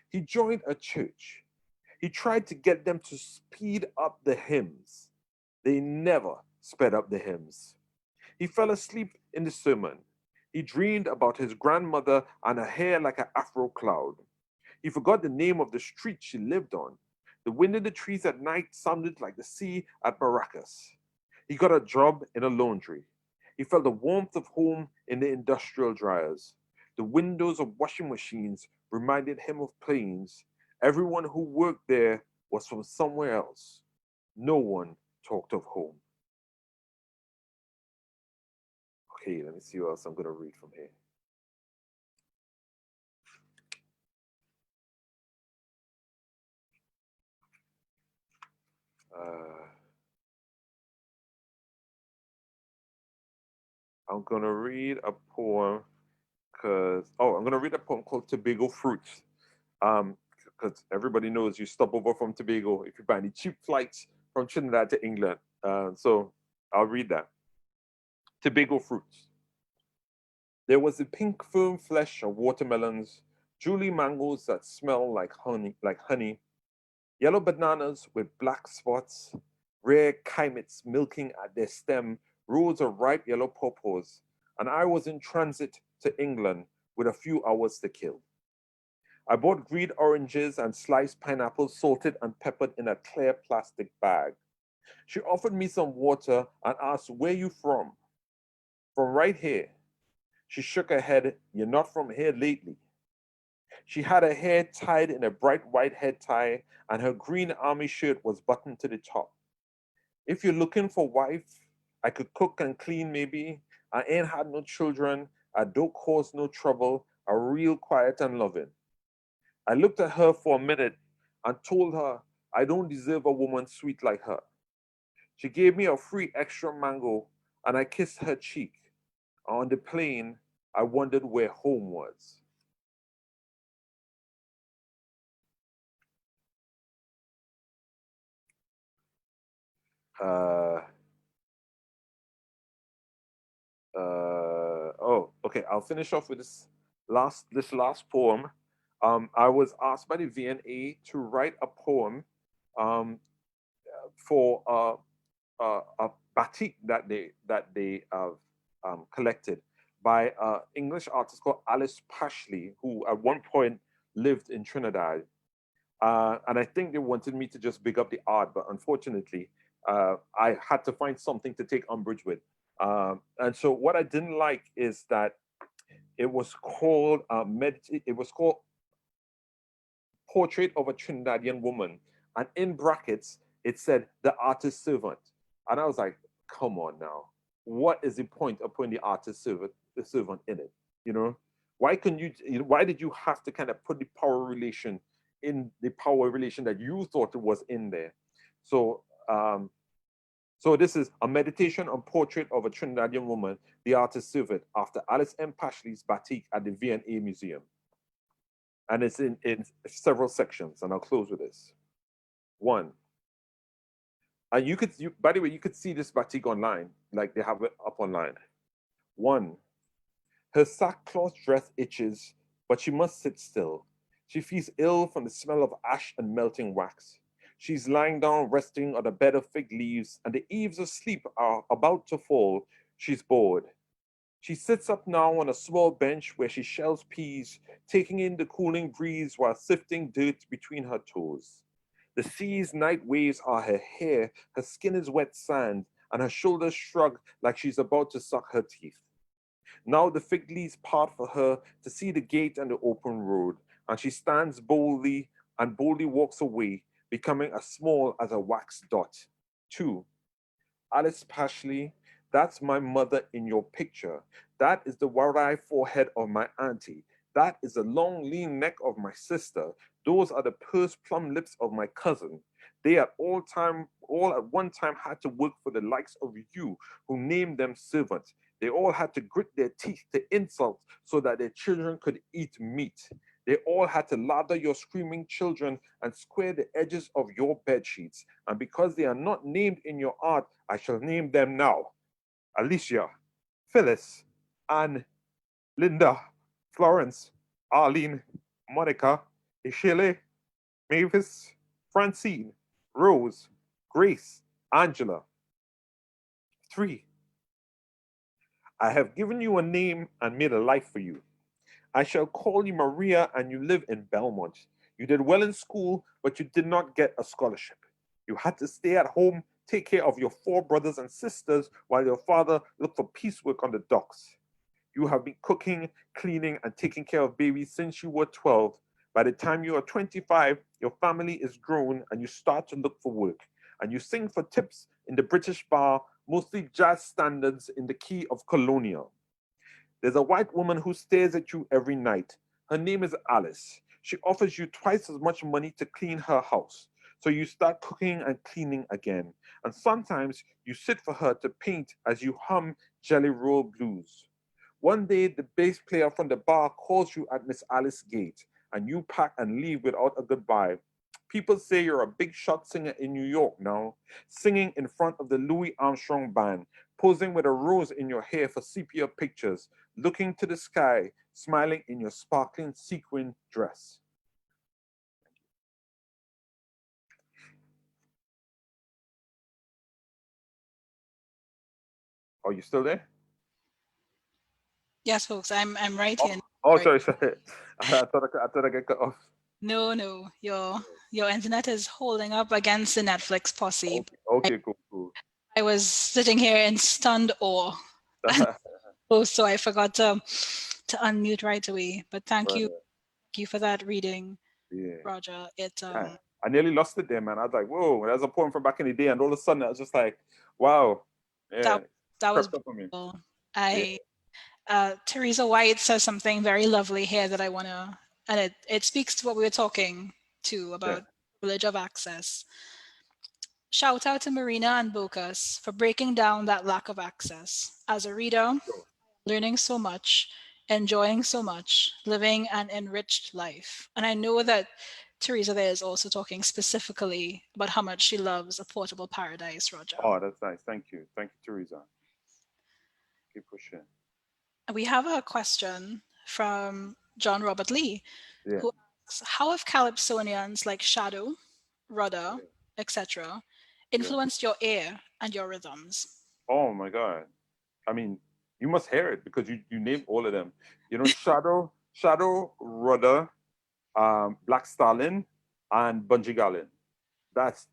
He joined a church. He tried to get them to speed up the hymns. They never sped up the hymns. He fell asleep in the sermon. He dreamed about his grandmother and her hair like an afro cloud. He forgot the name of the street she lived on. The wind in the trees at night sounded like the sea at Maracas. He got a job in a laundry. He felt the warmth of home in the industrial dryers. The windows of washing machines reminded him of planes. Everyone who worked there was from somewhere else. No one talked of home. Okay, let me see what else I'm going to read from here. Uh, I'm going to read a poem I'm going to read a poem called Tobago Fruits. Because everybody knows you stop over from Tobago if you buy any cheap flights from Trinidad to England. So I'll read that. Tobago Fruits. There was the pink firm flesh of watermelons, Julie mangoes that smell like honey, yellow bananas with black spots, rare chimates milking at their stem, rows of ripe yellow pawpaws, and I was in transit to England with a few hours to kill. I bought green oranges and sliced pineapples salted and peppered in a clear plastic bag. She offered me some water and asked, "Where you from?" "From right here." She shook her head. "You're not from here lately." She had her hair tied in a bright white head tie, and her green army shirt was buttoned to the top. "If you're looking for wife, I could cook and clean maybe. I ain't had no children. I don't cause no trouble. I real quiet and loving." I looked at her for a minute and told her I don't deserve a woman sweet like her. She gave me a free extra mango and I kissed her cheek. On the plane, I wondered where home was. Uh, okay. I'll finish off with this last poem. I was asked by the VNA to write a poem um, for a batik that they have collected by an English artist called Alice Pashley, who at one point lived in Trinidad. And I think they wanted me to just big up the art, but unfortunately, I had to find something to take umbrage with. And so what I didn't like is that it was called it was called Portrait of a Trinidadian Woman, and in brackets it said the artist servant, and I was like, come on now, what is the point of putting the artist servant, the servant in it? You know, why can why did you have to kind of put the power relation in the power relation that you thought it was in there? So so this is a meditation on Portrait of a Trinidadian Woman, the artist servant, after Alice M. Pashley's batik at the V&A Museum. And it's in several sections, and I'll close with this. One, and by the way, you could see this batik online, like they have it up online. One, her sackcloth dress itches, but she must sit still. She feels ill from the smell of ash and melting wax. She's lying down, resting on a bed of fig leaves, and the eaves of sleep are about to fall. She's bored. She sits up now on a small bench where she shells peas, taking in the cooling breeze while sifting dirt between her toes. The sea's night waves are her hair, her skin is wet sand, and her shoulders shrug like she's about to suck her teeth. Now the fig leaves part for her to see the gate and the open road, and she stands boldly and boldly walks away, becoming as small as a wax dot. 2. Alice Pashley, that's my mother in your picture. That is the wide forehead of my auntie. That is the long, lean neck of my sister. Those are the pursed plum lips of my cousin. They all at one time had to work for the likes of you, who named them servants. They all had to grit their teeth to insult so that their children could eat meat. They all had to lather your screaming children and square the edges of your bed sheets. And because they are not named in your art, I shall name them now. Alicia, Phyllis, Anne, Linda, Florence, Arlene, Monica, Ishele, Mavis, Francine, Rose, Grace, Angela. 3. I have given you a name and made a life for you. I shall call you Maria, and you live in Belmont. You did well in school, but you did not get a scholarship. You had to stay at home, take care of your 4 brothers and sisters while your father looked for piecework on the docks. You have been cooking, cleaning, and taking care of babies since you were 12. By the time you are 25, your family is grown and you start to look for work. And you sing for tips in the British bar, mostly jazz standards in the key of colonial. There's a white woman who stares at you every night. Her name is Alice. She offers you twice as much money to clean her house. So you start cooking and cleaning again. And sometimes you sit for her to paint as you hum Jelly Roll Blues. One day, the bass player from the bar calls you at Miss Alice's gate, and you pack and leave without a goodbye. People say you're a big shot singer in New York now, singing in front of the Louis Armstrong band, posing with a rose in your hair for sepia pictures, looking to the sky, smiling in your sparkling sequin dress. Are you still there? Yes, folks, I'm right here. Sorry, sorry. I thought I got cut off. No, your internet is holding up against the Netflix posse. Okay, cool. I was sitting here in stunned awe. Oh, so I forgot to unmute right away. But thank you for that reading, Roger. I nearly lost it there, man. I was like, whoa, that's a poem from back in the day, and all of a sudden I was just like, wow. Yeah. That was beautiful. Teresa White says something very lovely here that I want to, and it speaks to what we were talking to about privilege of access. Shout out to Marina and Bocas for breaking down that lack of access. As a reader, learning so much, enjoying so much, living an enriched life. And I know that Teresa there is also talking specifically about how much she loves A Portable Paradise, Roger. Oh, that's nice. Thank you, Teresa. Keep pushing. We have a question from John Robert Lee, who asks, how have calypsonians like Shadow, Rudder, etc., influenced your ear and your rhythms? Oh my God. I mean, you must hear it because you named all of them. You know, Shadow, Rudder, Black Stalin, and Bunji Garlin. That's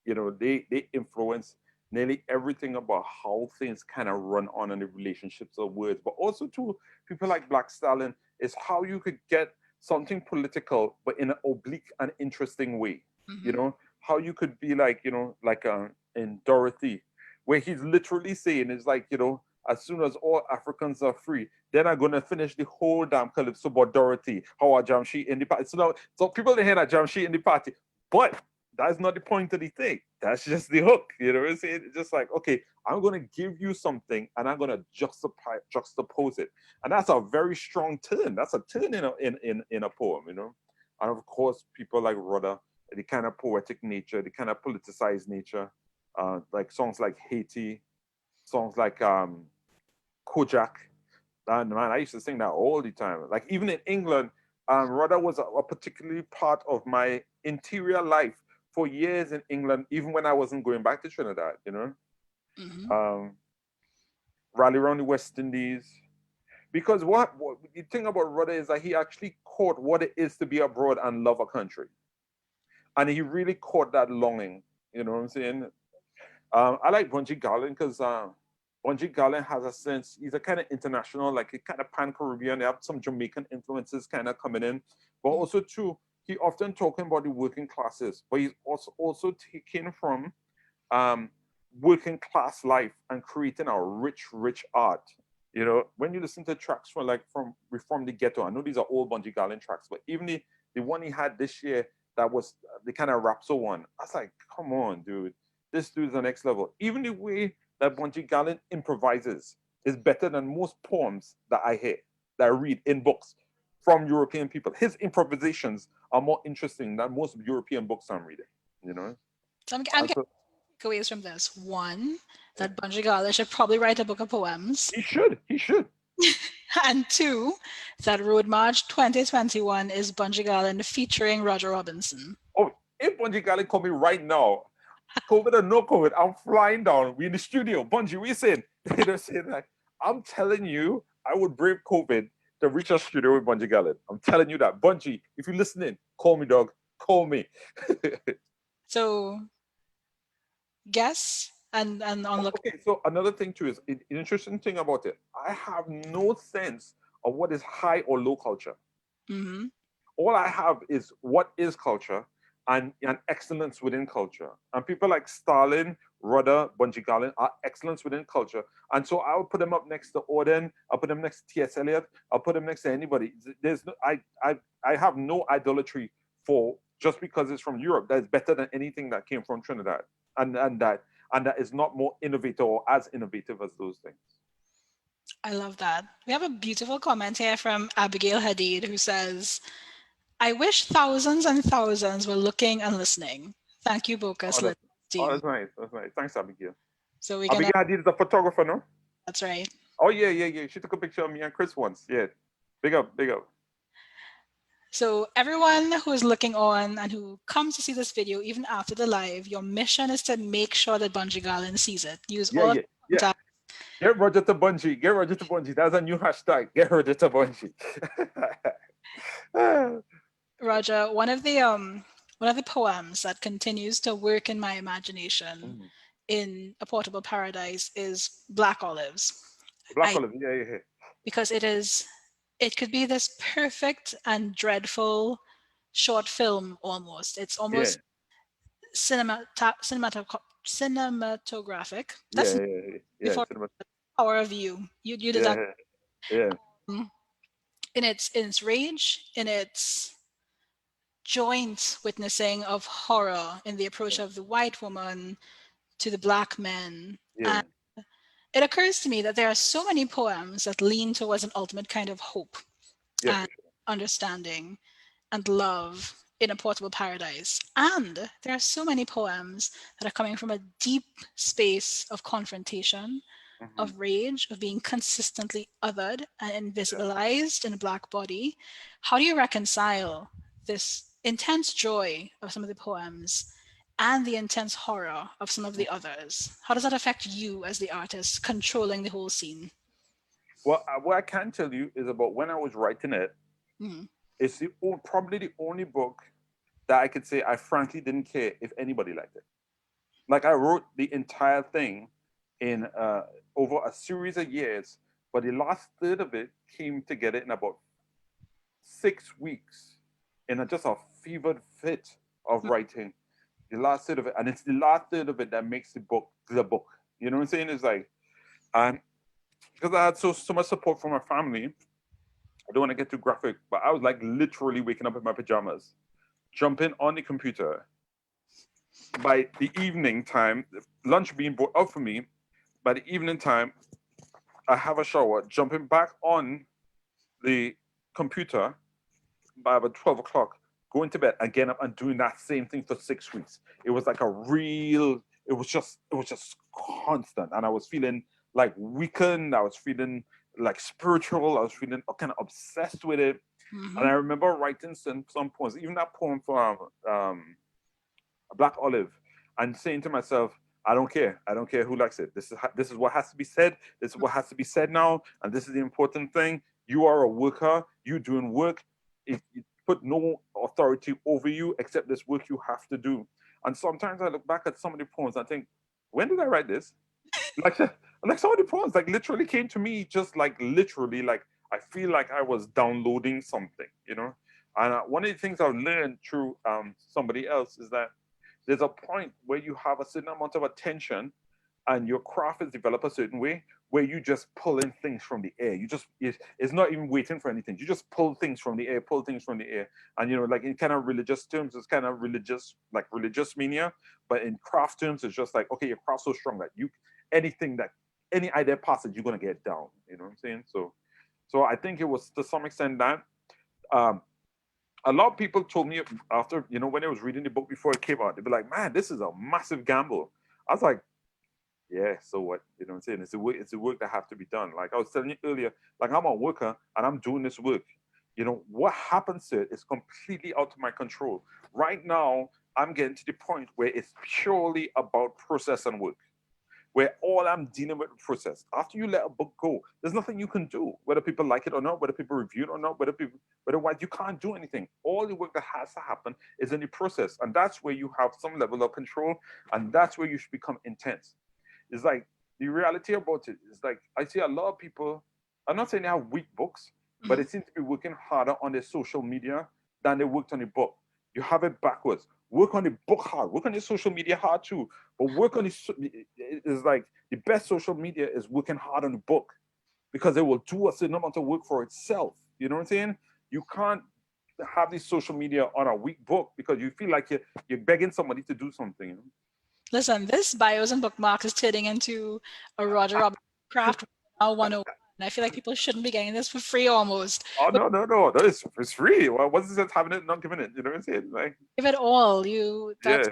you know, they influence nearly everything about how things kind of run on in the relationships of words, but also to people like Black Stalin is how you could get something political, but in an oblique and interesting way. You Mm-hmm. know, how you could be like, like in Dorothy, where he's literally saying is like, as soon as all Africans are free, then I'm gonna finish the whole damn calypso about Dorothy, how I Jamshi in the party. So people they hear that Jamshi in the party, but that's not the point of the thing. That's just the hook. You know what I'm saying? It's just like, okay, I'm gonna give you something and I'm gonna juxtapose it. And that's a very strong turn. That's a turn in a poem, And of course, people like Rudder, the kind of poetic nature, the kind of politicized nature, like songs like Haiti, songs like Kojak. And man, I used to sing that all the time. Like even in England, Rudder was a particularly part of my interior life for years in England, even when I wasn't going back to Trinidad. Mm-hmm. Um, Rally around the West Indies. Because what the thing about Rudder is that he actually caught what it is to be abroad and love a country. And he really caught that longing. You know what I'm saying? I like Bunji Garlin because Bunji Garlin has a sense, he's a kind of international, like a kind of pan-Caribbean. They have some Jamaican influences kind of coming in. But also, too, he often talking about the working classes, but he's also taken from um, working class life and creating a rich, rich art. When you listen to tracks from the Ghetto, I know these are old Bunji Garlin tracks, but even the one he had this year that was the kind of Rapso one, I was like, come on, dude, this dude's the next level. Even the way that Bunji Garlin improvises is better than most poems that I hear, that I read in books from European people. His improvisations are more interesting than most European books I'm reading, you know? So I'm And getting so, takeaways from this. One, yeah. that Bunji Garlin should probably write a book of poems. He should. And two, that Road March 2021 is Bunji Garlin featuring Roger Robinson. Oh, if Bunji Garlin call me right now, COVID or no COVID, I'm flying down. We in the studio. Bunji, we saying, they're saying that. I'm telling you, I would brave COVID to reach a studio with Bunji Garlin. I'm telling you that. Bunji, if you're listening, call me, dog. Call me. So guess and on look. Okay, so another thing too is an interesting thing about it. I have no sense of what is high or low culture. Mm-hmm. All I have is what is culture and excellence within culture. And people like Stalin, Rudder, Bunji Garlin are excellence within culture. And so I would put them up next to Auden. I'll put them next to T.S. Eliot. I'll put them next to anybody. There's no, I have no idolatry for just because it's from Europe. That is better than anything that came from Trinidad, and that is not more innovative or as innovative as those things. I love that. We have a beautiful comment here from Abigail Hadid who says, I wish thousands and thousands were looking and listening. Thank you, Oh, Bocas Lit that's team. that's nice. That's nice. Thanks, Abigail. So we can, Abigail Hadid is a photographer, no? that's right. Oh yeah. She took a picture of me and Chris once. Yeah. Big up, big up. So everyone who is looking on and who comes to see this video, even after the live, your mission is to make sure that Bunji Garlin sees it. Use Yeah, all of yeah, the yeah. contacts. Get Roger to Bungie. Get Roger to Bungie. That's a new hashtag. Get Roger to Bungie. Roger, one of the poems that continues to work in my imagination Mm. in A Portable Paradise is Black Olives. Black I Olive. Yeah. because it could be this perfect and dreadful short film almost. It's Yeah. almost cinematographic. Yeah. That's Yeah. Yeah. Yeah. before Cinema. Power of You. You did that Yeah. Yeah. um, in its rage, in its joint witnessing of horror in the approach Yeah. of the white woman to the black men. Yeah. And it occurs to me that there are so many poems that lean towards an ultimate kind of hope Yeah. and For sure. understanding and love in A Portable Paradise. And there are so many poems that are coming from a deep space of confrontation, Hmm. of rage, of being consistently othered and Yeah. invisibilized in a black body. How do you reconcile this intense joy of some of the poems and the intense horror of some of the Mhm. others? How does that affect you as the artist controlling the whole scene? Well, what I can tell you is about when I was writing it. Mm. It's probably the only book that I could say I frankly didn't care if anybody liked it. Like I wrote the entire thing in over a series of years, but the last third of it came together in about 6 weeks in just a fevered fit of writing. The last third of it, and it's the last third of it that makes the book the book. You know what I'm saying? It's like, and because I had so much support from my family, I don't want to get too graphic, but I was like literally waking up in my pajamas, jumping on the computer. By the evening time, lunch being brought out for me, by the evening time, I have a shower, jumping back on the computer by about 12 o'clock, going to bed, and getting up and doing that same thing for 6 weeks. It was like it was just constant. And I was feeling like weakened. I was feeling like spiritual. I was feeling kind of obsessed with it. Mm-hmm. And I remember writing some poems, even that poem for Black Olive, and saying to myself, I don't care. I don't care who likes it. This is what has to be said. This is what has to be said now. And this is the important thing. You are a worker. You're doing work. If you put no authority over you except this work you have to do. And sometimes I look back at some of the poems and think, when did I write this? Like, like some of the poems like literally came to me just like literally like I feel like I was downloading something, you know. And one of the things I've learned through somebody else is that there's a point where you have a certain amount of attention and your craft is developed a certain way where you just pull in things from the air. It's not even waiting for anything. You just pull things from the air, pull things from the air. And, you know, like in kind of religious terms, it's kind of religious, like religious mania. But in craft terms, it's just like, okay, your craft's so strong that any idea passes, you're going to get down. You know what I'm saying? So I think it was to some extent that, a lot of people told me after, you know, when I was reading the book before it came out, they'd be like, man, this is a massive gamble. I was like, yeah, so what? You know what I'm saying? It's the work that have to be done. Like I was telling you earlier, like I'm a worker and I'm doing this work. You know, what happens to it is completely out of my control. Right now, I'm getting to the point where it's purely about process and work, where all I'm dealing with process. After you let a book go, there's nothing you can do, whether people like it or not, whether people review it or not, whether what you can't do anything. All the work that has to happen is in the process. And that's where you have some level of control, and that's where you should become intense. It's like the reality about it is like I see a lot of people, I'm not saying they have weak books, but they seem to be working harder on their social media than they worked on the book. You have it backwards. Work on the book hard. Work on your social media hard too. But work on is like the best social media is working hard on the book because it will do a certain amount of work for itself. You know what I'm saying? You can't have this social media on a weak book because you feel like you're begging somebody to do something. You know? Listen, this Bios and Bookmarks is turning into a Roger Roberts craft now 101. I feel like people shouldn't be getting this for free almost. Oh But no! It's free. Well, what's this having it, not giving it? You know what I'm saying? Like, give it all. yeah.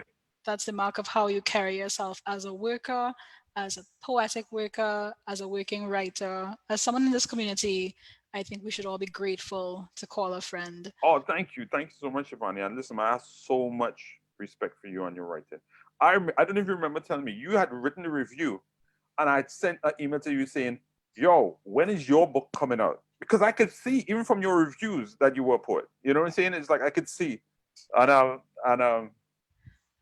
That's the mark of how you carry yourself as a worker, as a poetic worker, as a working writer, as someone in this community. I think we should all be grateful to call a friend. Oh, thank you so much, Shivani. And listen, I have so much respect for you and your writing. I don't even remember telling me you had written a review, and I sent an email to you saying, "Yo, when is your book coming out?" Because I could see even from your reviews that you were a poet. You know what I'm saying? It's like I could see, and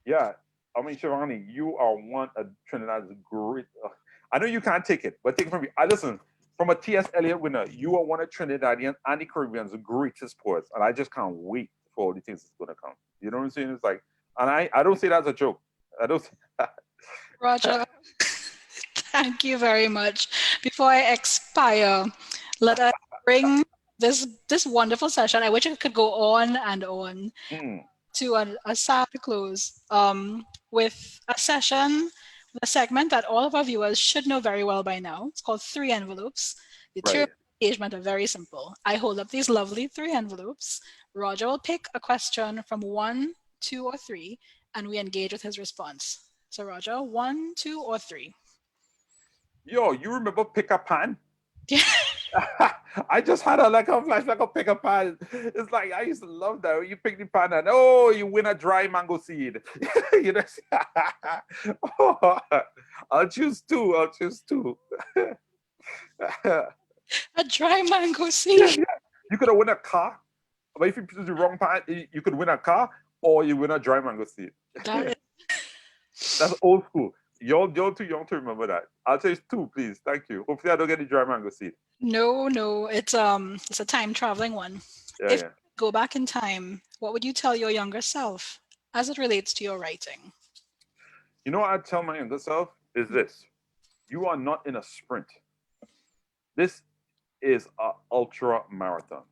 yeah. I mean, Shivani, you are one of Trinidad's great. I know you can't take it, but take it from me. I listen. From a T.S. Eliot winner, you are one of Trinidadian and the Caribbean's greatest poets, and I just can't wait for all the things that's gonna come. You know what I'm saying? It's like, and I don't say that as a joke. I don't. Roger, thank you very much. Before I expire, let us bring this wonderful session. I wish it could go on and on Mm, to a sad close with a session, with a segment that all of our viewers should know very well by now. It's called Three Envelopes. The terms right. of engagement are very simple. I hold up these lovely three envelopes. Roger will pick a question from 1, 2, or 3, and we engage with his response. So Roger, 1, 2, or 3? Yo, you remember Pick a Pan? Yeah. I just had a flashback of Pick a Pan. It's like I used to love that. When you pick the pan and oh, you win a dry mango seed. You know. Oh, I'll choose two. I'll choose two. A dry mango Yeah, seed. yeah. You could have won a car, but if you choose the wrong part, you could win a car or you win a dry mango seed. That is That's old school. Y'all too young to remember that. I'll say two, please. Thank you. Hopefully, I don't get the dry mango seed. No, no, it's a time traveling one. Yeah, If yeah. you could go back in time, what would you tell your younger self as it relates to your writing? You know what I tell my younger self is this: you are not in a sprint. This is a ultra marathon,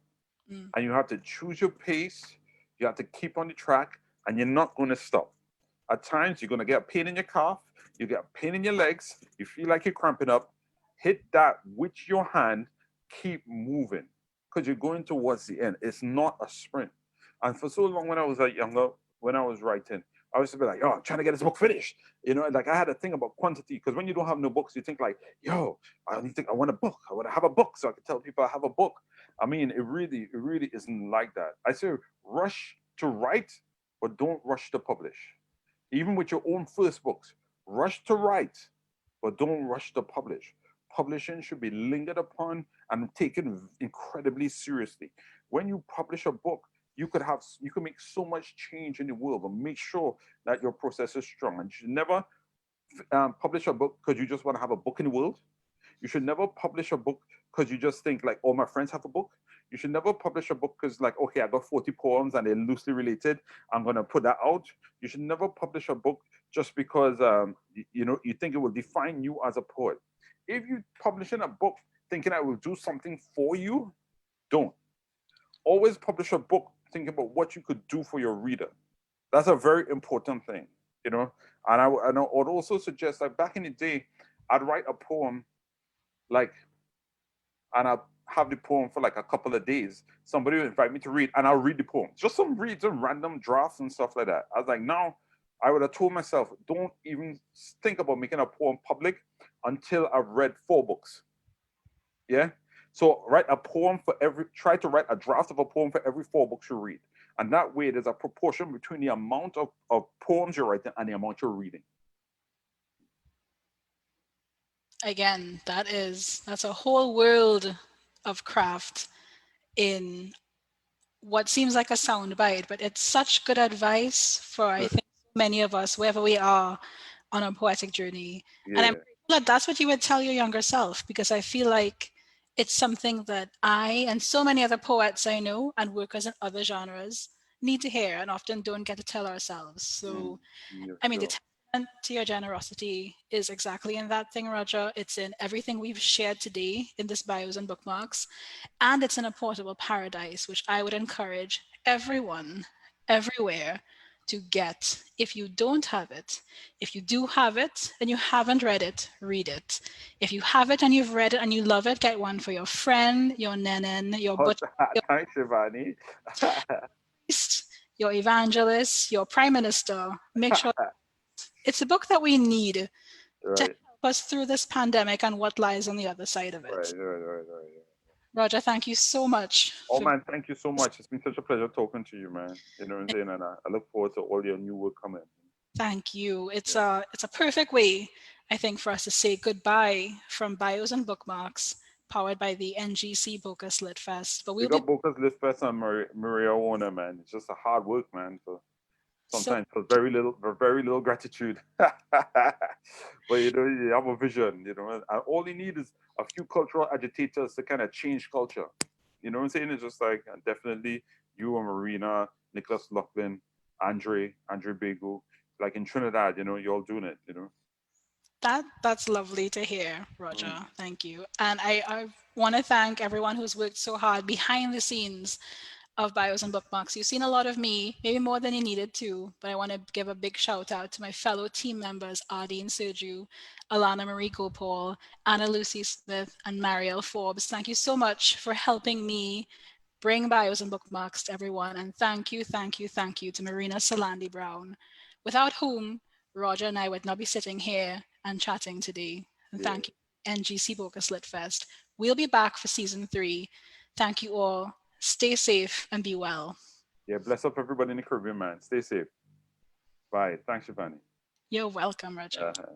Mm. and you have to choose your pace. You have to keep on the track, and you're not going to stop. At times, you're going to get a pain in your calf. You get a pain in your legs. You feel like you're cramping up. Hit that with your hand. Keep moving because you're going towards the end. It's not a sprint. And for so long, when I was younger, when I was writing, I used to be like, "Oh, I'm trying to get this book finished." You know, like I had a thing about quantity because when you don't have no books, you think like, "Yo, I want a book. I want to have a book so I can tell people I have a book." I mean, it really isn't like that. I say rush to write, but don't rush to publish. Even with your own first books, rush to write, but don't rush to publish. Publishing should be lingered upon and taken incredibly seriously. When you publish a book, you could make so much change in the world, but make sure that your process is strong. And you should never publish a book because you just want to have a book in the world. You should never publish a book because you just think like all my friends have a book. You should never publish a book because like, okay, I got 40 poems and they're loosely related. I'm gonna put that out. You should never publish a book just because you know you think it will define you as a poet. If you publishing a book thinking I will do something for you, don't. Always publish a book thinking about what you could do for your reader. That's a very important thing, you know. And I would also suggest like back in the day, I'd write a poem like and I'll have the poem for like a couple of days. Somebody will invite me to read, and I'll read the poem. Just some random drafts and stuff like that. I was like, now I would have told myself, don't even think about making a poem public until I've read 4 books. Yeah. So write a poem for every. Try to write a draft of a poem for every 4 books you read, and that way there's a proportion between the amount of poems you're writing and the amount you're reading. Again, that's a whole world of craft in what seems like a sound bite, but it's such good advice for I think many of us, wherever we are on a poetic journey. And I'm Yeah. grateful that that's what you would tell your younger self, because I feel like it's something that I and so many other poets I know and workers in other genres need to hear and often don't get to tell ourselves. Mm, So, yeah, I mean, the sure. testament to your generosity is exactly in that thing, Roger. It's in everything we've shared today in this bios and bookmarks, and it's in a portable paradise, which I would encourage everyone, everywhere, to get. If you don't have it, if you do have it and you haven't read it, read it. If you have it and you've read it and you love it, get one for your friend, your nenen, your Oh, butcher, your thanks, Shivani. priest, your evangelist, your prime minister. Make sure it's a book that we need to Right, help us through this pandemic and what lies on the other side of it. right. Roger, thank you so much Oh for man, thank you so much. It's been such a pleasure talking to you, man. You know what I'm saying? And I look forward to all your new work coming. thank you. Yeah. It's a perfect way, I think, for us to say goodbye from Bios and Bookmarks, powered by the NGC Bocas Lit Fest. But we'll Big be up Bocas Lit Fest and Maria Warner, man. It's just a hard work, man. So so sometimes for very little gratitude. But you know, you have a vision, you know, and all you need is a few cultural agitators to kind of change culture. You know what I'm saying? It's just like definitely you and Marina, Nicholas Lachlan, Andre Bego, like in Trinidad, you know, you're all doing it, you know. that's lovely to hear, Mm. Roger. Thank you. And I want to thank everyone who's worked so hard behind the scenes of Bios and Bookmarks. You've seen a lot of me, maybe more than you needed to, but I want to give a big shout out to my fellow team members, Ardeen Sergio, Alana Marie Gopal, Anna Lucy Smith, and Marielle Forbes. Thank you so much for helping me bring Bios and Bookmarks to everyone. And thank you, thank you, thank you to Marina Salandi Brown, without whom Roger and I would not be sitting here and chatting today. And Yeah. thank you, NGC Bocas Lit Fest. We'll be back for season 3. Thank you all. Stay safe and be well. Yeah. Bless up everybody in the Caribbean, man. Stay safe. Bye. Thanks, Shivani. You're welcome, Roger. Uh-huh.